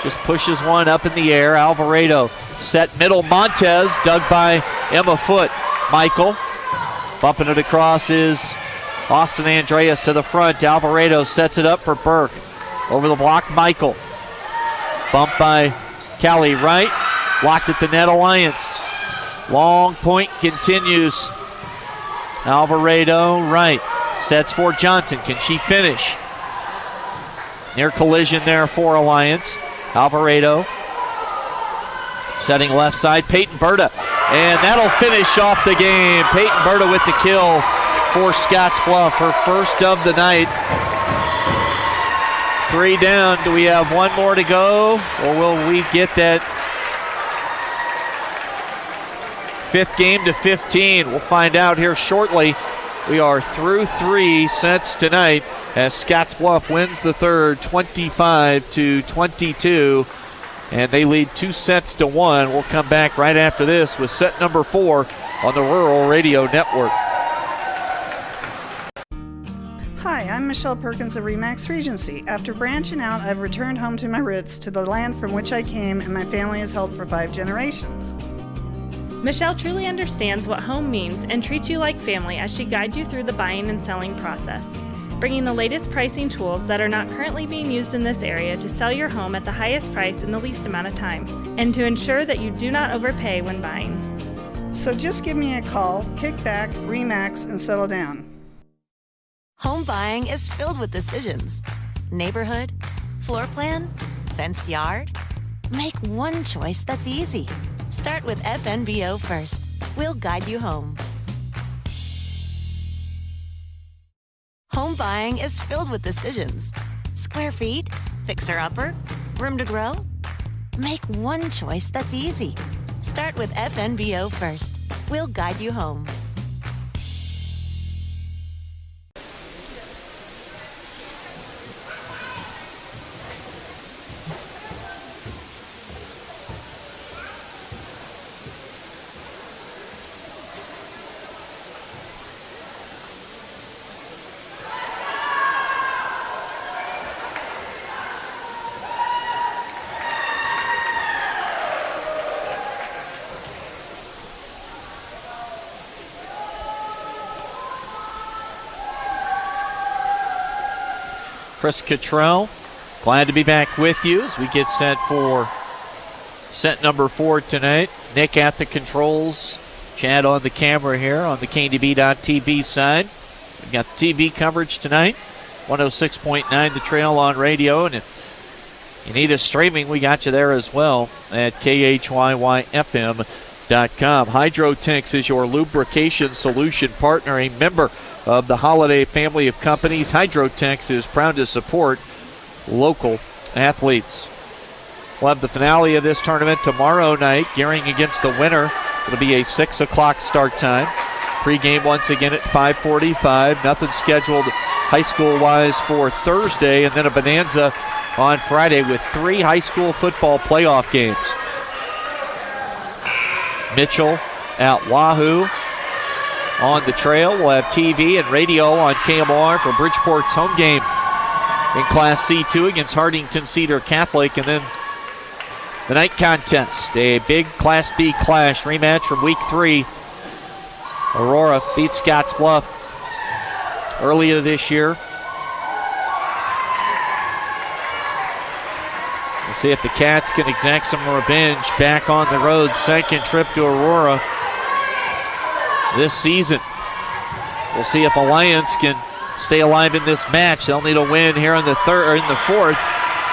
just pushes one up in the air. Alvarado set middle. Montez dug by Emma Foote. Michael bumping it across is Austin Andreas to the front. Alvarado sets it up for Burke. Over the block, Michael. Bumped by Callie Wright. Blocked at the net, Alliance. Long point continues. Alvarado, Wright. Sets for Johnson. Can she finish? Near collision there for Alliance. Alvarado. Setting left side, Peyton Berta. And that'll finish off the game. Peyton Berta with the kill for Scottsbluff, her first of the night. 3 down. Do we have one more to go, or will we get that 5th game to 15? We'll find out here shortly. We are through 3 sets tonight as Scottsbluff wins the third 25-22, and they lead 2 sets to 1. We'll come back right after this with set number 4 on the Rural Radio Network. Hi, I'm Michelle Perkins of Remax Regency. After branching out, I've returned home to my roots, to the land from which I came and my family has held for 5 generations. Michelle truly understands what home means and treats you like family as she guides you through the buying and selling process, bringing the latest pricing tools that are not currently being used in this area to sell your home at the highest price in the least amount of time, and to ensure that you do not overpay when buying. So just give me a call, kick back, Remax, and settle down. Home buying is filled with decisions. Neighborhood, floor plan, fenced yard. Make one choice that's easy. Start with FNBO first. We'll guide you home. Home buying is filled with decisions. Square feet, fixer-upper, room to grow. Make one choice that's easy. Start with FNBO first. We'll guide you home. Chris Cottrell, glad to be back with you as we get set for set number 4 tonight. Nick at the controls, Chad on the camera here on the KDB.TV side. We've got the TV coverage tonight, 106.9 The Trail on radio, and if you need us streaming, we got you there as well at KHYYFM.com. Hydrotex is your lubrication solution partner, a member of the Holiday family of companies. Hydrotex is proud to support local athletes. We'll have the finale of this tournament tomorrow night, Gering against the winner. It'll be a 6 o'clock start time. Pre-game once again at 5:45. Nothing scheduled high school-wise for Thursday, and then a bonanza on Friday with 3 high school football playoff games. Mitchell at Wahoo. On the Trail, we'll have TV and radio on KMR for Bridgeport's home game in Class C2 against Hartington Cedar Catholic. And then the night contest, a big Class B clash rematch from Week 3. Aurora beat Scottsbluff earlier this year. We'll see if the Cats can exact some revenge back on the road. Second trip to Aurora this season. We'll see if Alliance can stay alive in this match. They'll need a win here in the fourth.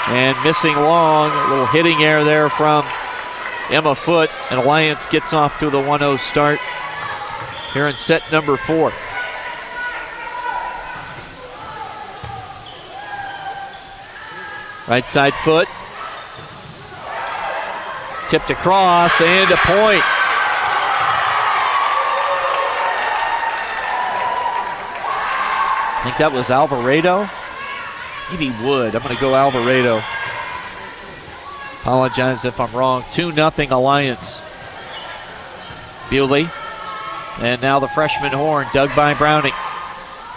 And missing long, a little hitting error there from Emma Foote. And Alliance gets off to the 1-0 start here in set number 4. Right side Foote. Tipped across and a point. I think that was Alvarado. Maybe Wood. I'm going to go Alvarado. Apologize if I'm wrong. 2-0 Alliance. Bewley. And now the freshman Horn, dug by Browning.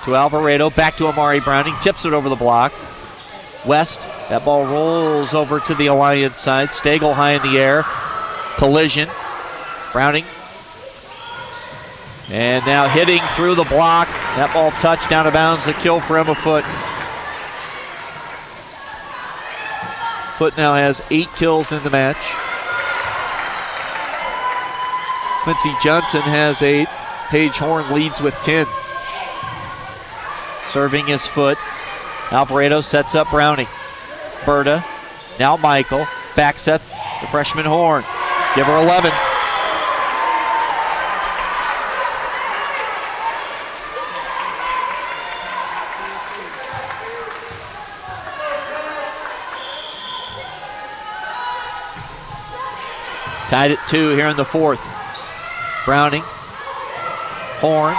To Alvarado, back to Amari Browning. Tips it over the block. West, that ball rolls over to the Alliance side. Stagel high in the air. Collision. Browning. And now hitting through the block. That ball touched out of bounds. The kill for Emma Foote. Foote now has 8 kills in the match. Quincy Johnson has 8. Paige Horn leads with 10. Serving is Foote. Alvarado sets up Browning. Berta. Now Michael. Back set the freshman Horn. Give her 11. Tied at 2 here in the fourth. Browning. Horn.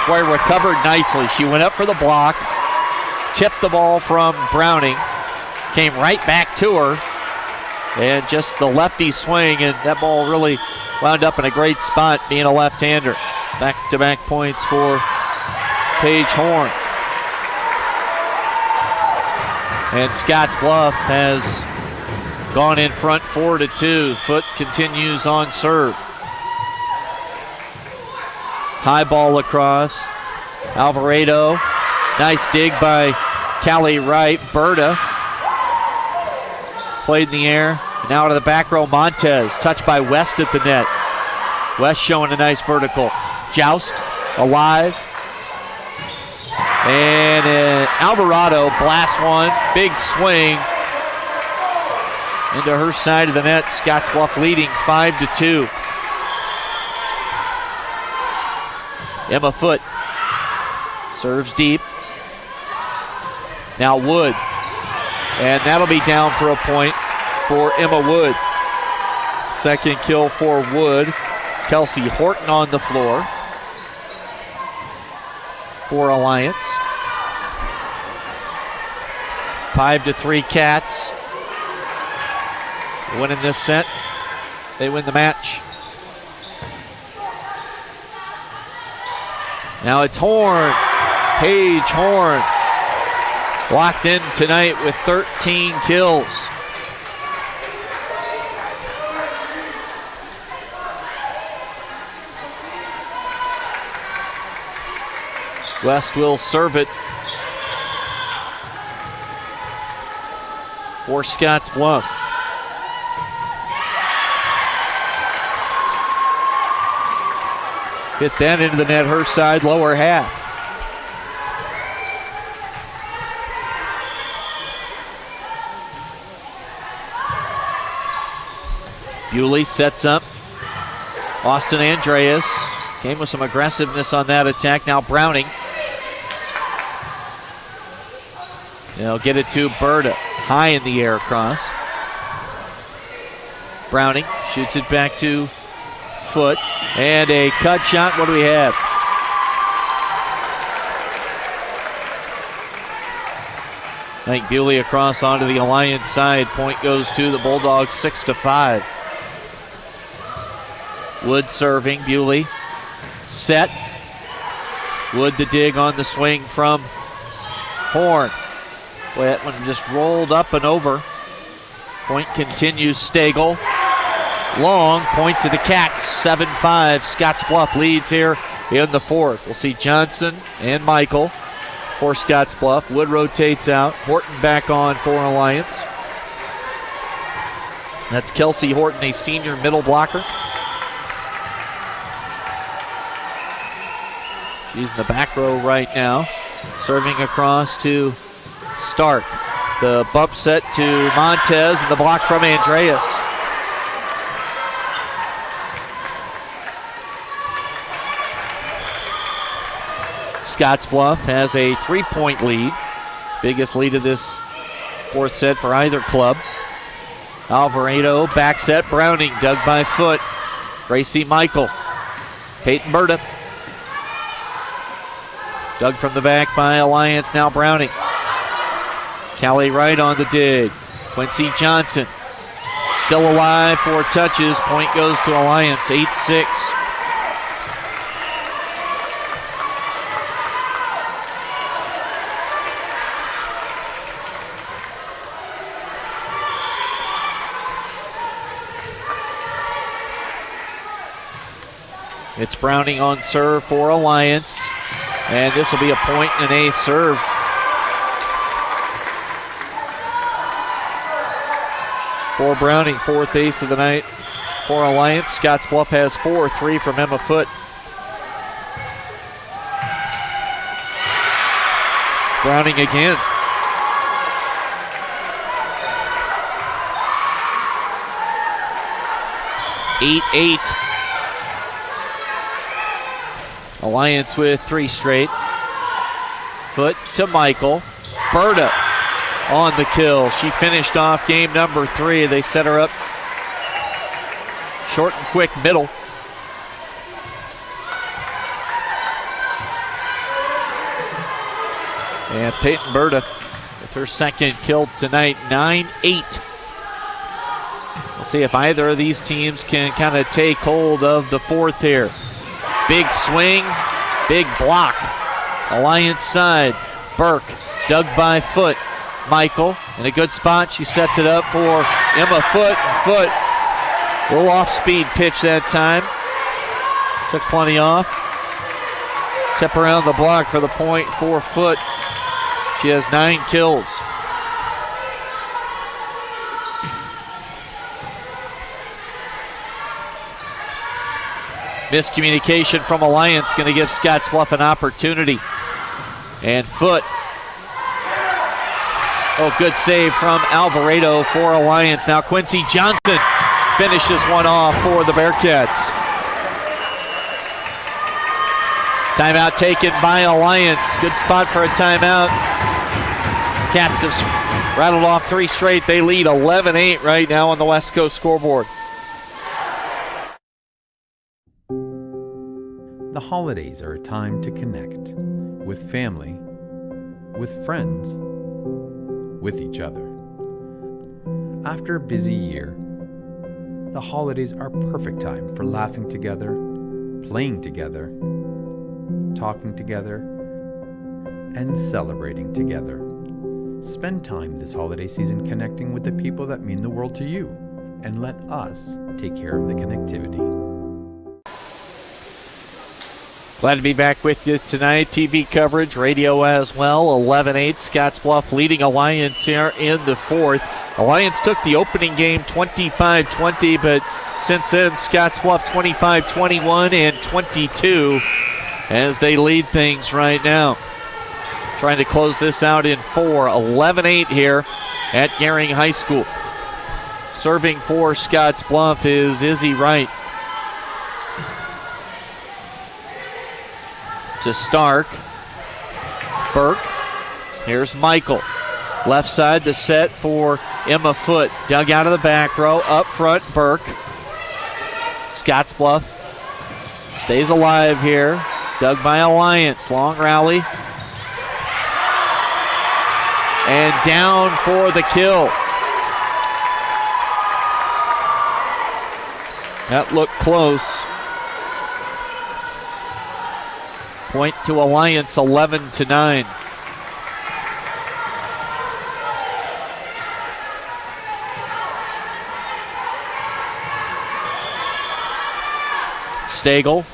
Boy, recovered nicely. She went up for the block. Tipped the ball from Browning. Came right back to her. And just the lefty swing, and that ball really wound up in a great spot being a left-hander. Back-to-back points for Paige Horn. And Scottsbluff has gone in front 4-2. Foote continues on serve. High ball across. Alvarado. Nice dig by Callie Wright. Berta played in the air. Now to the back row, Montez. Touched by West at the net. West showing a nice vertical. Joust, alive. And Alvarado blasts one. Big swing into her side of the net. Scottsbluff leading 5-2. Emma Foote serves deep. Now Wood. And that'll be down for a point for Emma Wood. Second kill for Wood. Kelsey Horton on the floor for Alliance. 5-3 Cats. Winning this set, they win the match. Now it's Horn. Paige Horn. Locked in tonight with 13 kills. West will serve it for Scottsbluff. Hit that into the net, her side, lower half. Bewley sets up. Austin Andreas came with some aggressiveness on that attack. Now Browning. They'll get it to Berta. High in the air cross. Browning shoots it back to Foote. And a cut shot. What do we have? I think Bewley across onto the Alliance side. Point goes to the Bulldogs 6-5. Wood serving. Bewley set. Wood the dig on the swing from Horn. Boy, that one just rolled up and over. Point continues. Stagel. Long point to the Cats. 7-5. Scottsbluff leads here in the fourth. We'll see Johnson and Michael for Scottsbluff. Wood rotates out. Horton back on for Alliance. That's Kelsey Horton, a senior middle blocker. She's in the back row right now. Serving across to Stark. The bump set to Montez and the block from Andreas. Scottsbluff has a 3-point lead. Biggest lead of this fourth set for either club. Alvarado back set. Browning dug by Foote. Gracie Michael. Peyton Berta. Dug from the back by Alliance. Now Browning. Callie Wright on the dig. Quincy Johnson still alive. 4 touches. Point goes to Alliance. 8-6. It's Browning on serve for Alliance. And this will be a point and an ace serve. For Browning, 4th ace of the night for Alliance. Scottsbluff has 4, 3 from Emma Foote. Browning again. Eight. Alliance with 3 straight. Foote to Michael. Berta on the kill. She finished off game number 3. They set her up Short and quick middle. And Peyton Berta with her second kill tonight, 9-8. We'll see if either of these teams can kind of take hold of the fourth here. Big swing, big block. Alliance side, Burke, dug by Foot. Michael in a good spot. She sets it up for Emma Foot. Foot, a little off-speed pitch that time. Took plenty off. Tip around the block for the point for Foot. She has 9 kills. Miscommunication from Alliance going to give Scottsbluff an opportunity. And Foot. Oh, good save from Alvarado for Alliance. Now Quincy Johnson finishes one off for the Bearcats. Timeout taken by Alliance. Good spot for a timeout. Cats have rattled off 3 straight. They lead 11-8 right now on the West Coast scoreboard. The holidays are a time to connect with family, with friends, with each other. After a busy year, the holidays are a perfect time for laughing together, playing together, talking together, and celebrating together. Spend time this holiday season connecting with the people that mean the world to you, and let us take care of the connectivity. Glad to be back with you tonight. TV coverage, radio as well. 11-8, Scottsbluff leading Alliance here in the fourth. Alliance took the opening game 25-20, but since then Scottsbluff 25-21 and 22 as they lead things right now. Trying to close this out in 4. 11-8 here at Gering High School. Serving for Scottsbluff is Izzy Wright. To Stark. Burke. Here's Michael. Left side, the set for Emma Foot. Dug out of the back row. Up front, Burke. Scottsbluff stays alive here. Dug by Alliance. Long rally. And down for the kill. That looked close. Point to Alliance, 11-9. Stagel.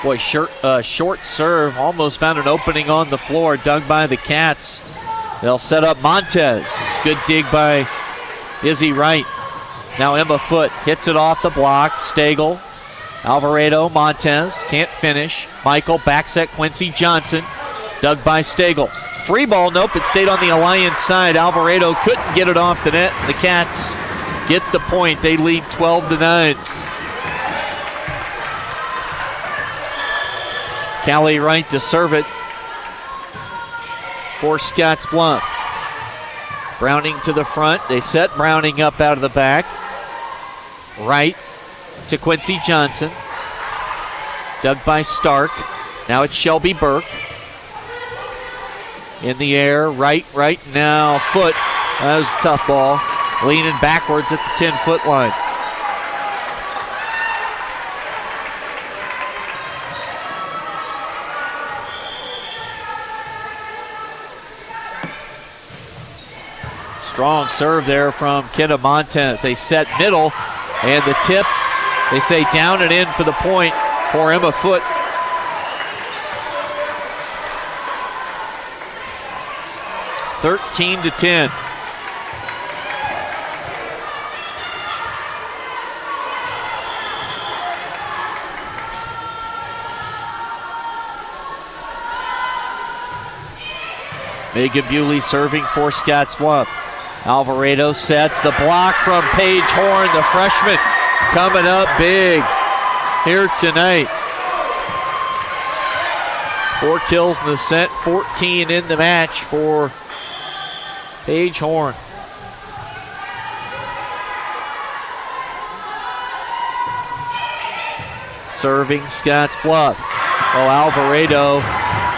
Boy, short serve. Almost found an opening on the floor. Dug by the Cats. They'll set up Montez. Good dig by Izzy Wright. Now Emma Foot hits it off the block. Stagel. Alvarado, Montez, can't finish. Michael backs at Quincy Johnson. Dug by Stagel. Free ball, nope, it stayed on the Alliance side. Alvarado couldn't get it off the net. The Cats get the point. They lead 12-9. Callie Wright to serve it for Scottsbluff. Browning to the front. They set Browning up out of the back. Wright to Quincy Johnson. Dug by Stark. Now it's Shelby Burke. In the air, right now. Foot. That was a tough ball. Leaning backwards at the 10-foot line. Strong serve there from Kenna Montez. They set middle, and the tip, they say down and in for the point for Emma Foot. (13-10). Megan Bewley serving for Scottsbluff. Alvarado sets the block from Paige Horn, the freshman, coming up big here tonight. 4 kills in the set, 14 in the match for Paige Horn. serving Scottsbluff. Oh, Alvarado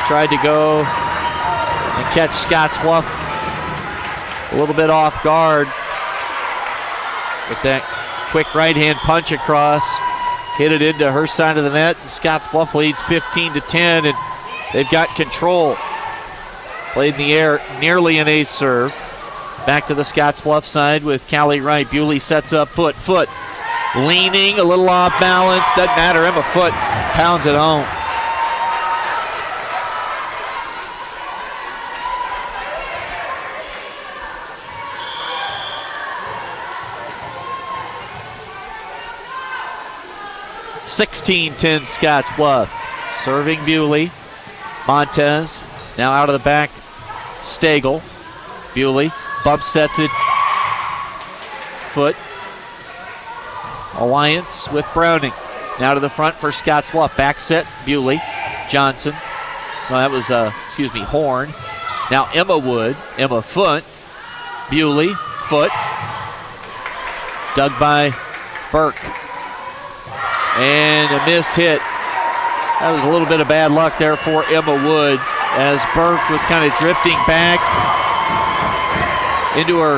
tried to go and catch Scottsbluff a little bit off guard with that quick right-hand punch across. Hit it into her side of the net, and Scottsbluff leads 15-10, and they've got control. Played in the air, nearly an ace serve. Back to the Scottsbluff side with Callie Wright. Bewley sets up foot. Leaning, a little off balance. Doesn't matter. Emma Foote pounds it home. (16-10) Scottsbluff. Serving Bewley. Montez now out of the back. Stagel. Bewley bump sets it. Foote. Alliance with Browning. Now to the front for Scottsbluff. Back set, Bewley. Johnson. No, that was, Horn. Now Emma Wood. Emma Foote. Bewley. Foote. Dug by Burke. And a miss hit. That was a little bit of bad luck there for Emma Wood as Burke was kind of drifting back into her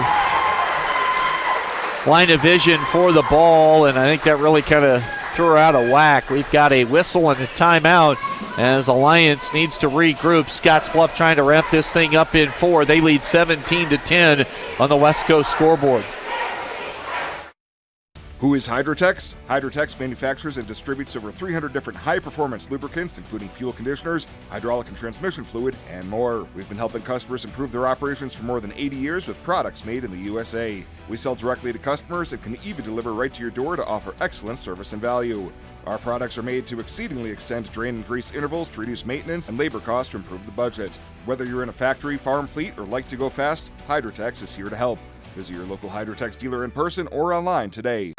line of vision for the ball, and I think that really kind of threw her out of whack. We've got a whistle and a timeout as Alliance needs to regroup. Scottsbluff trying to wrap this thing up in 4. They lead 17-10 on the West Coast scoreboard. Who is Hydrotex? Hydrotex manufactures and distributes over 300 different high-performance lubricants, including fuel conditioners, hydraulic and transmission fluid, and more. We've been helping customers improve their operations for more than 80 years with products made in the USA. We sell directly to customers and can even deliver right to your door to offer excellent service and value. Our products are made to exceedingly extend drain and grease intervals to reduce maintenance and labor costs to improve the budget. Whether you're in a factory, farm fleet, or like to go fast, Hydrotex is here to help. Visit your local Hydrotex dealer in person or online today.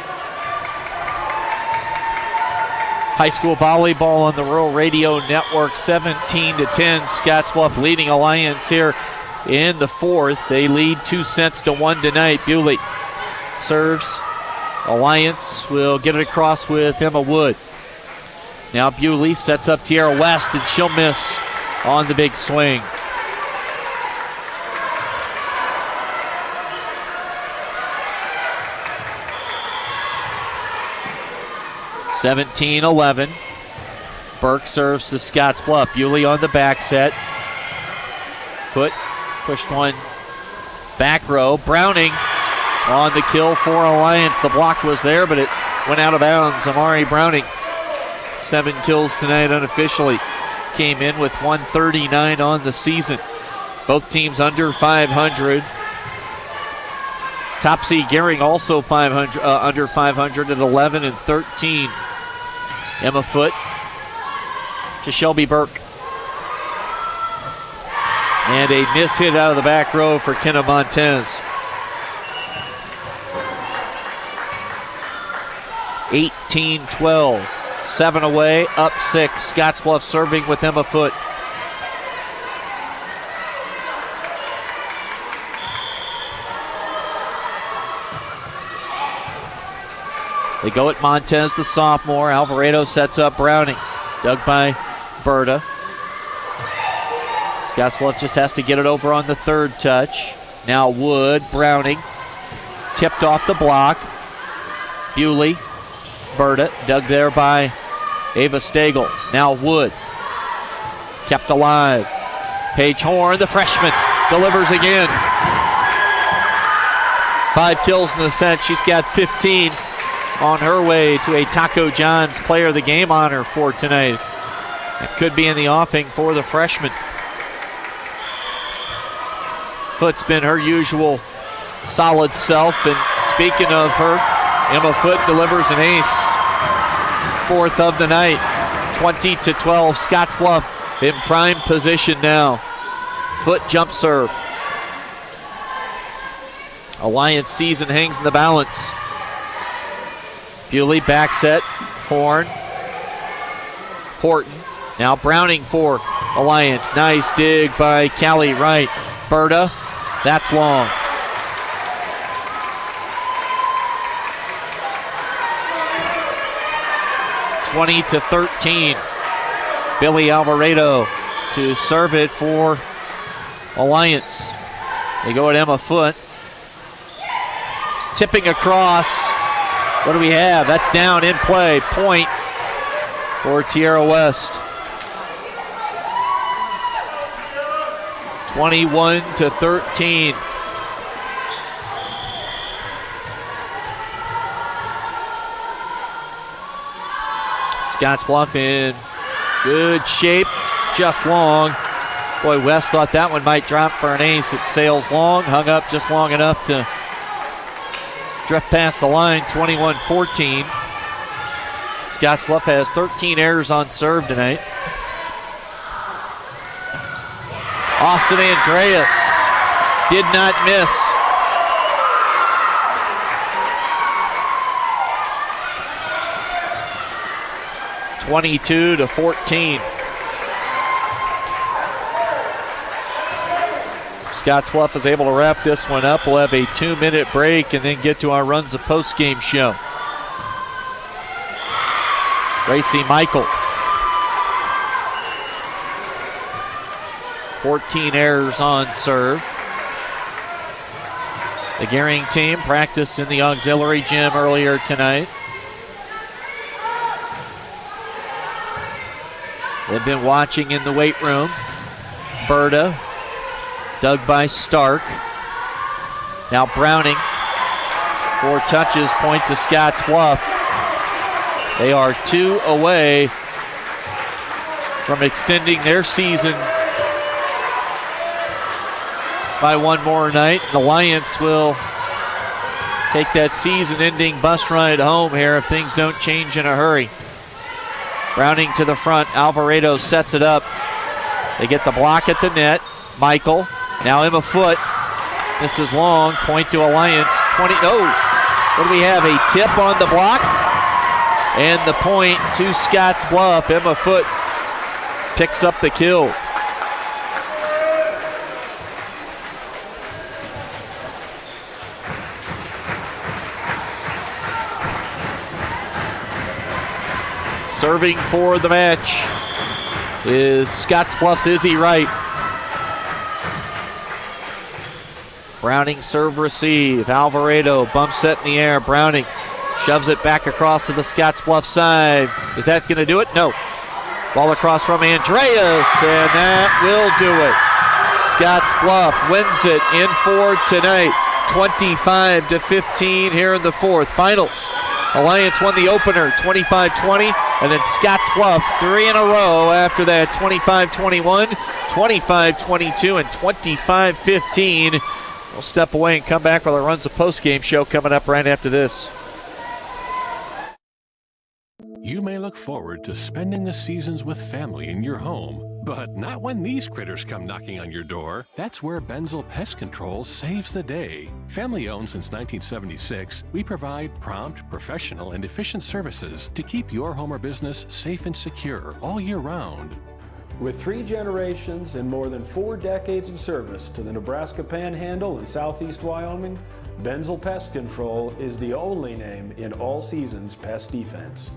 High school volleyball on the Rural Radio Network, 17-10. Scottsbluff leading Alliance here in the 4th. They lead 2-1 tonight. Bewley serves. Alliance will get it across with Emma Wood. Now Bewley sets up Tierra West, and she'll miss on the big swing. (17-11). Burke serves to Scottsbluff. Bewley on the back set. Foote pushed one back row. Browning on the kill for Alliance. The block was there, but it went out of bounds. Amari Browning, 7 kills tonight unofficially. Came in with 139 on the season. Both teams under 500. Top seed Gering also under 500 at 11-13. Emma Foote to Shelby Burke. And a miss hit out of the back row for Kenna Montez. 18-12. 7 away, up 6. Scottsbluff serving with Emma Foote. They go at Montez, the sophomore. Alvarado sets up Browning. Dug by Berta. Scottsbluff just has to get it over on the 3rd touch. Now Wood, Browning. Tipped off the block. Bewley, Berta. Dug there by Ava Stagel. Now Wood. Kept alive. Paige Horn, the freshman, delivers again. 5 kills in the set. She's got 15. On her way to a Taco John's Player of the Game honor for tonight. It could be in the offing for the freshman. Foote's been her usual solid self, and speaking of her, Emma Foote delivers an ace. 4th of the night, 20-12. Scottsbluff in prime position now. Foote jump serve. Alliance season hangs in the balance. Bewley back set. Horn. Horton. Now Browning for Alliance. Nice dig by Callie Wright. Berta. That's long. 20-13. Billy Alvarado to serve it for Alliance. They go at Emma Foote. Tipping across. What do we have? That's down in play. Point for Tierra West. 21-13. Scottsbluff in good shape, just long. Boy, West thought that one might drop for an ace. It sails long, hung up just long enough to drift past the line. 21-14. Scottsbluff has 13 errors on serve tonight. Austin Andreas did not miss. (22-14). Scottsbluff is able to wrap this one up. We'll have a 2-minute break and then get to our Runs of Postgame show. Gracie Michael. 14 errors on serve. The Gering team practiced in the auxiliary gym earlier tonight. They've been watching in the weight room. Berta, dug by Stark. Now Browning. 4 touches, point to Scottsbluff. They are 2 away from extending their season by one more night. The Lions will take that season-ending bus ride home here if things don't change in a hurry. Browning to the front. Alvarado sets it up. They get the block at the net. Michael. Now Emma Foote. This is long. Point to Alliance. 20. Oh, what do we have? A tip on the block. And the point to Scottsbluff. Emma Foote picks up the kill. Serving for the match is Scottsbluff's Izzy Wright. Browning serve receive. Alvarado bump set in the air. Browning shoves it back across to the Scottsbluff side. Is that going to do it? No. Ball across from Andreas, and that will do it. Scottsbluff wins it in 4 tonight. 25-15 here in the fourth. Finals. Alliance won the opener 25-20, and then Scottsbluff 3 in a row after that. 25-21, 25-22, and 25-15. We'll step away and come back with our Runs of Postgame show coming up right after this. You may look forward to spending the seasons with family in your home, but not when these critters come knocking on your door. That's where Benzel Pest Control saves the day. Family owned since 1976, we provide prompt, professional, and efficient services to keep your home or business safe and secure all year round. With 3 generations and more than 4 decades of service to the Nebraska Panhandle and Southeast Wyoming, Benzel Pest Control is the only name in all seasons pest defense.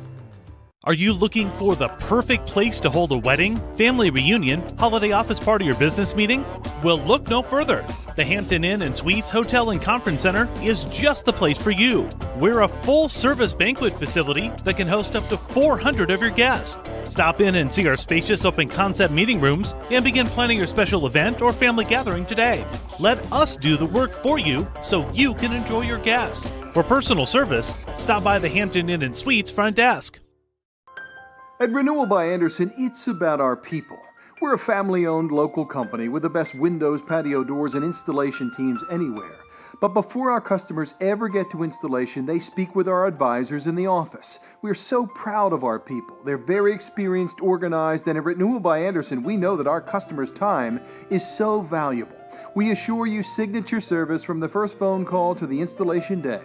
Are you looking for the perfect place to hold a wedding, family reunion, holiday office party, or business meeting? Well, look no further. The Hampton Inn and Suites Hotel and Conference Center is just the place for you. We're a full-service banquet facility that can host up to 400 of your guests. Stop in and see our spacious open-concept meeting rooms and begin planning your special event or family gathering today. Let us do the work for you so you can enjoy your guests. For personal service, stop by the Hampton Inn and Suites front desk. At Renewal by Andersen, it's about our people. We're a family-owned local company with the best windows, patio doors, and installation teams anywhere. But before our customers ever get to installation, they speak with our advisors in the office. We're so proud of our people. They're very experienced, organized, and at Renewal by Andersen, we know that our customers' time is so valuable. We assure you signature service from the first phone call to the installation day.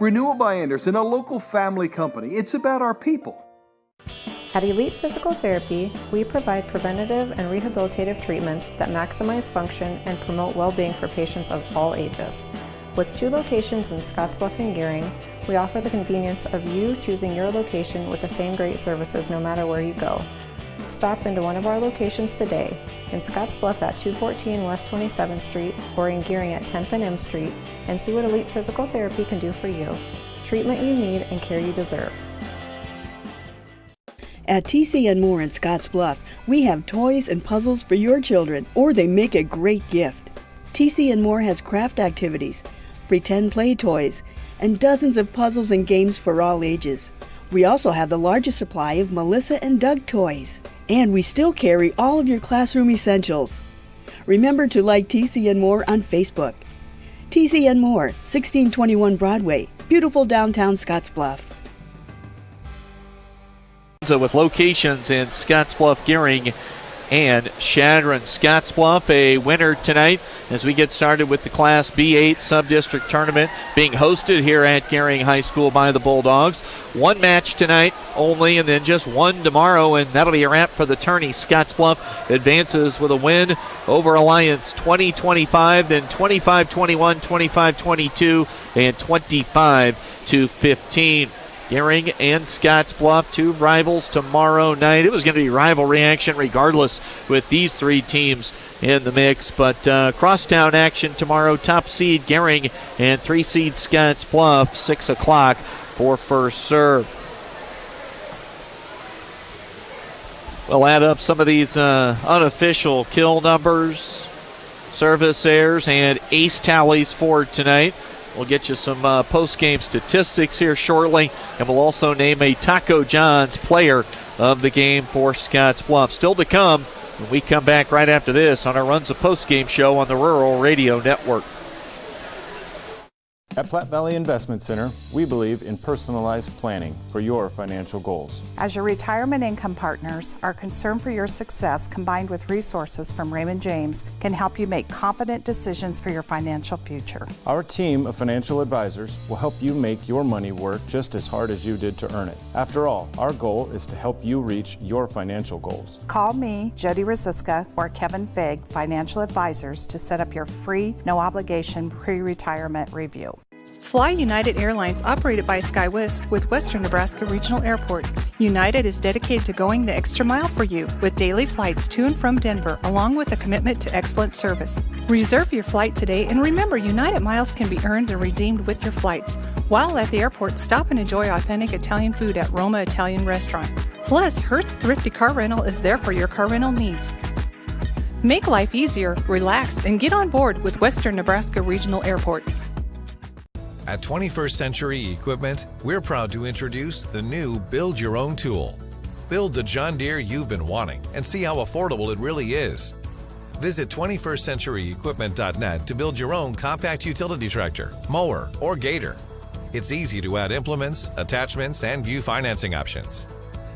Renewal by Andersen, a local family company. It's about our people. At Elite Physical Therapy, we provide preventative and rehabilitative treatments that maximize function and promote well-being for patients of all ages. With 2 locations in Scottsbluff and Gering, We offer the convenience of you choosing your location with the same great services no matter where you go. Stop into one of our locations today, in Scottsbluff at 214 West 27th Street or in Gering at 10th and M Street, and see what Elite Physical Therapy can do for you. Treatment you need and care you deserve. At TC & More in Scottsbluff, we have toys and puzzles for your children, or they make a great gift. TC & More has craft activities, pretend play toys, and dozens of puzzles and games for all ages. We also have the largest supply of Melissa and Doug toys. And we still carry all of your classroom essentials. Remember to like TC & More on Facebook. TC & More, 1621 Broadway, beautiful downtown Scottsbluff. So with locations in Scottsbluff, Gering, and Chadron. Scottsbluff a winner tonight as we get started with the Class B-8 Sub-District Tournament being hosted here at Gering High School by the Bulldogs. One match tonight only, and then just one tomorrow, and that'll be a wrap for the tourney. Scottsbluff advances with a win over Alliance 20-25, then 25-21, 25-22, and 25-15. Gering and Scottsbluff, two rivals tomorrow night. It was going to be rivalry action regardless with these three teams in the mix. But crosstown action tomorrow. Top seed Gering and 3 seed Scottsbluff, 6 o'clock for first serve. We'll add up some of these unofficial kill numbers, service errors, and ace tallies for tonight. We'll get you some post-game statistics here shortly, and we'll also name a Taco John's player of the game for Scottsbluff. Still to come when we come back right after this on our Runs a Post-Game show on the Rural Radio Network. At Platte Valley Investment Center, we believe in personalized planning for your financial goals. As your retirement income partners, our concern for your success combined with resources from Raymond James can help you make confident decisions for your financial future. Our team of financial advisors will help you make your money work just as hard as you did to earn it. After all, our goal is to help you reach your financial goals. Call me, Jody Rosiska, or Kevin Fig, Financial Advisors, to set up your free, no-obligation pre-retirement review. Fly United Airlines, operated by SkyWest with Western Nebraska Regional Airport. United is dedicated to going the extra mile for you with daily flights to and from Denver, along with a commitment to excellent service. Reserve your flight today, and remember, United miles can be earned and redeemed with your flights. While at the airport, stop and enjoy authentic Italian food at Roma Italian Restaurant. Plus, Hertz Thrifty Car Rental is there for your car rental needs. Make life easier, relax, and get on board with Western Nebraska Regional Airport. At 21st Century Equipment, we're proud to introduce the new Build Your Own tool. Build the John Deere you've been wanting and see how affordable it really is. Visit 21stcenturyequipment.net to build your own compact utility tractor, mower, or gator. It's easy to add implements, attachments, and view financing options.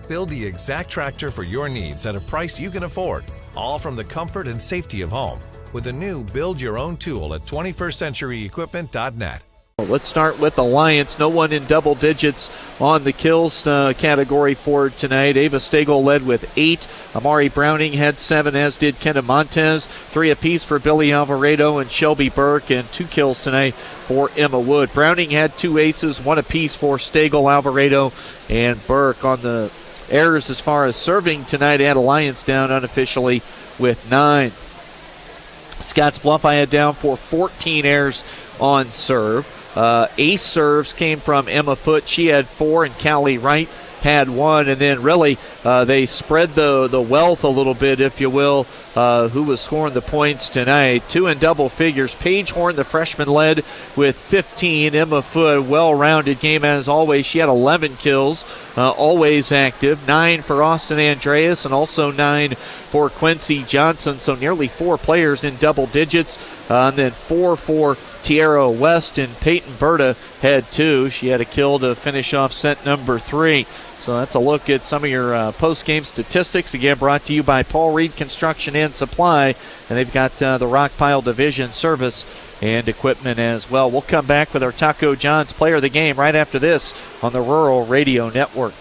Build the exact tractor for your needs at a price you can afford, all from the comfort and safety of home, with the new Build Your Own tool at 21stcenturyequipment.net. Let's start with Alliance. No one in double digits on the kills category for tonight. Ava Stagel led with 8. Amari Browning had 7, as did Kenna Montez. 3 apiece for Billy Alvarado and Shelby Burke, and 2 kills tonight for Emma Wood. Browning had 2 aces, 1 apiece for Stagel, Alvarado, and Burke. On the errors as far as serving tonight, at Alliance down unofficially with 9. Scottsbluff I had down for 14 errors on serve. Ace serves came from Emma Foote. She had 4, and Callie Wright had 1. And then really they spread the wealth a little bit, if you will, who was scoring the points tonight. 2 in double figures. Paige Horn, the freshman, led with 15. Emma Foote, well-rounded game as always. She had 11 kills, always active. 9 for Austin Andreas, and also 9 for Quincy Johnson. So nearly 4 players in double digits. And then 4 for Tierra West, and Peyton Berta had 2. She had a kill to finish off set number 3. So that's a look at some of your post-game statistics. Again, brought to you by Paul Reed Construction and Supply. And they've got the Rock Pile Division service and equipment as well. We'll come back with our Taco John's player of the game right after this on the Rural Radio Network.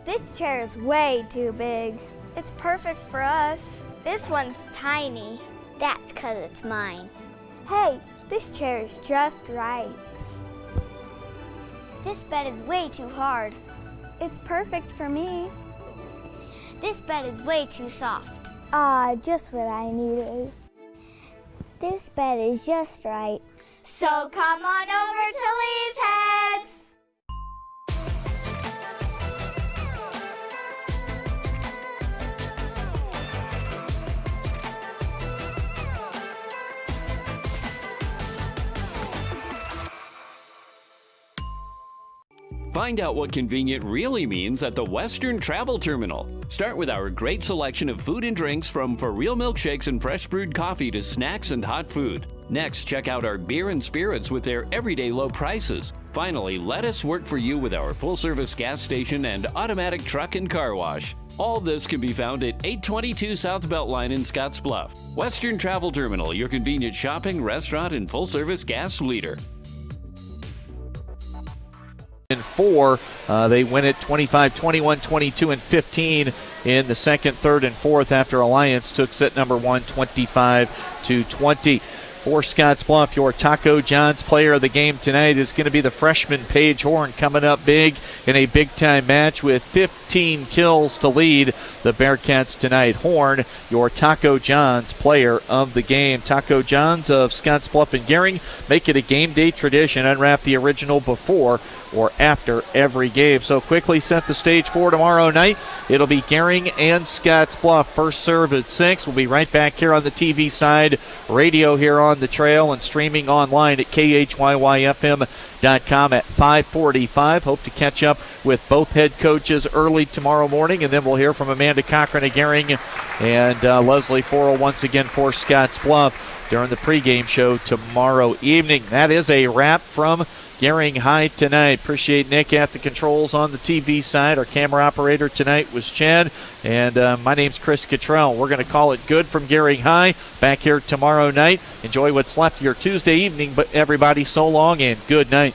This chair is way too big. It's perfect for us. This one's tiny. That's 'cause it's mine. Hey, this chair is just right. This bed is way too hard. It's perfect for me. This bed is way too soft. Just what I needed. This bed is just right. So come on over to Leeds Heads. Find out what convenient really means at the Western Travel Terminal. Start with our great selection of food and drinks, from for real milkshakes and fresh brewed coffee to snacks and hot food. Next, check out our beer and spirits with their everyday low prices. Finally, let us work for you with our full-service gas station and automatic truck and car wash. All this can be found at 822 South Beltline in Scottsbluff. Western Travel Terminal, your convenient shopping, restaurant, and full-service gas leader. In 4, they win it 25, 21, 22, and 15 in the second, third, and fourth after Alliance took set number 1, 25-20. For Scottsbluff, your Taco John's player of the game tonight is going to be the freshman Paige Horn, coming up big in a big-time match with 15 kills to lead the Bearcats tonight. Horn, your Taco John's player of the game. Taco John's of Scottsbluff and Gering make it a game day tradition. Unwrap the original before or after every game. So quickly set the stage for tomorrow night. It'll be Gering and Scottsbluff. First serve at 6. We'll be right back here on the TV side, radio here on the Trail, and streaming online at KHYYFM.com at 5:45. Hope to catch up with both head coaches early tomorrow morning, and then we'll hear from Amanda Cochran of Gering and Leslie Forrell once again for Scottsbluff during the pregame show tomorrow evening. That is a wrap from Gering High tonight. Appreciate Nick at the controls on the TV side. Our camera operator tonight was Chad, and my name's Chris Cottrell. We're going to call it good from Gering High. Back here tomorrow night. Enjoy what's left of your Tuesday evening, but everybody, so long and good night.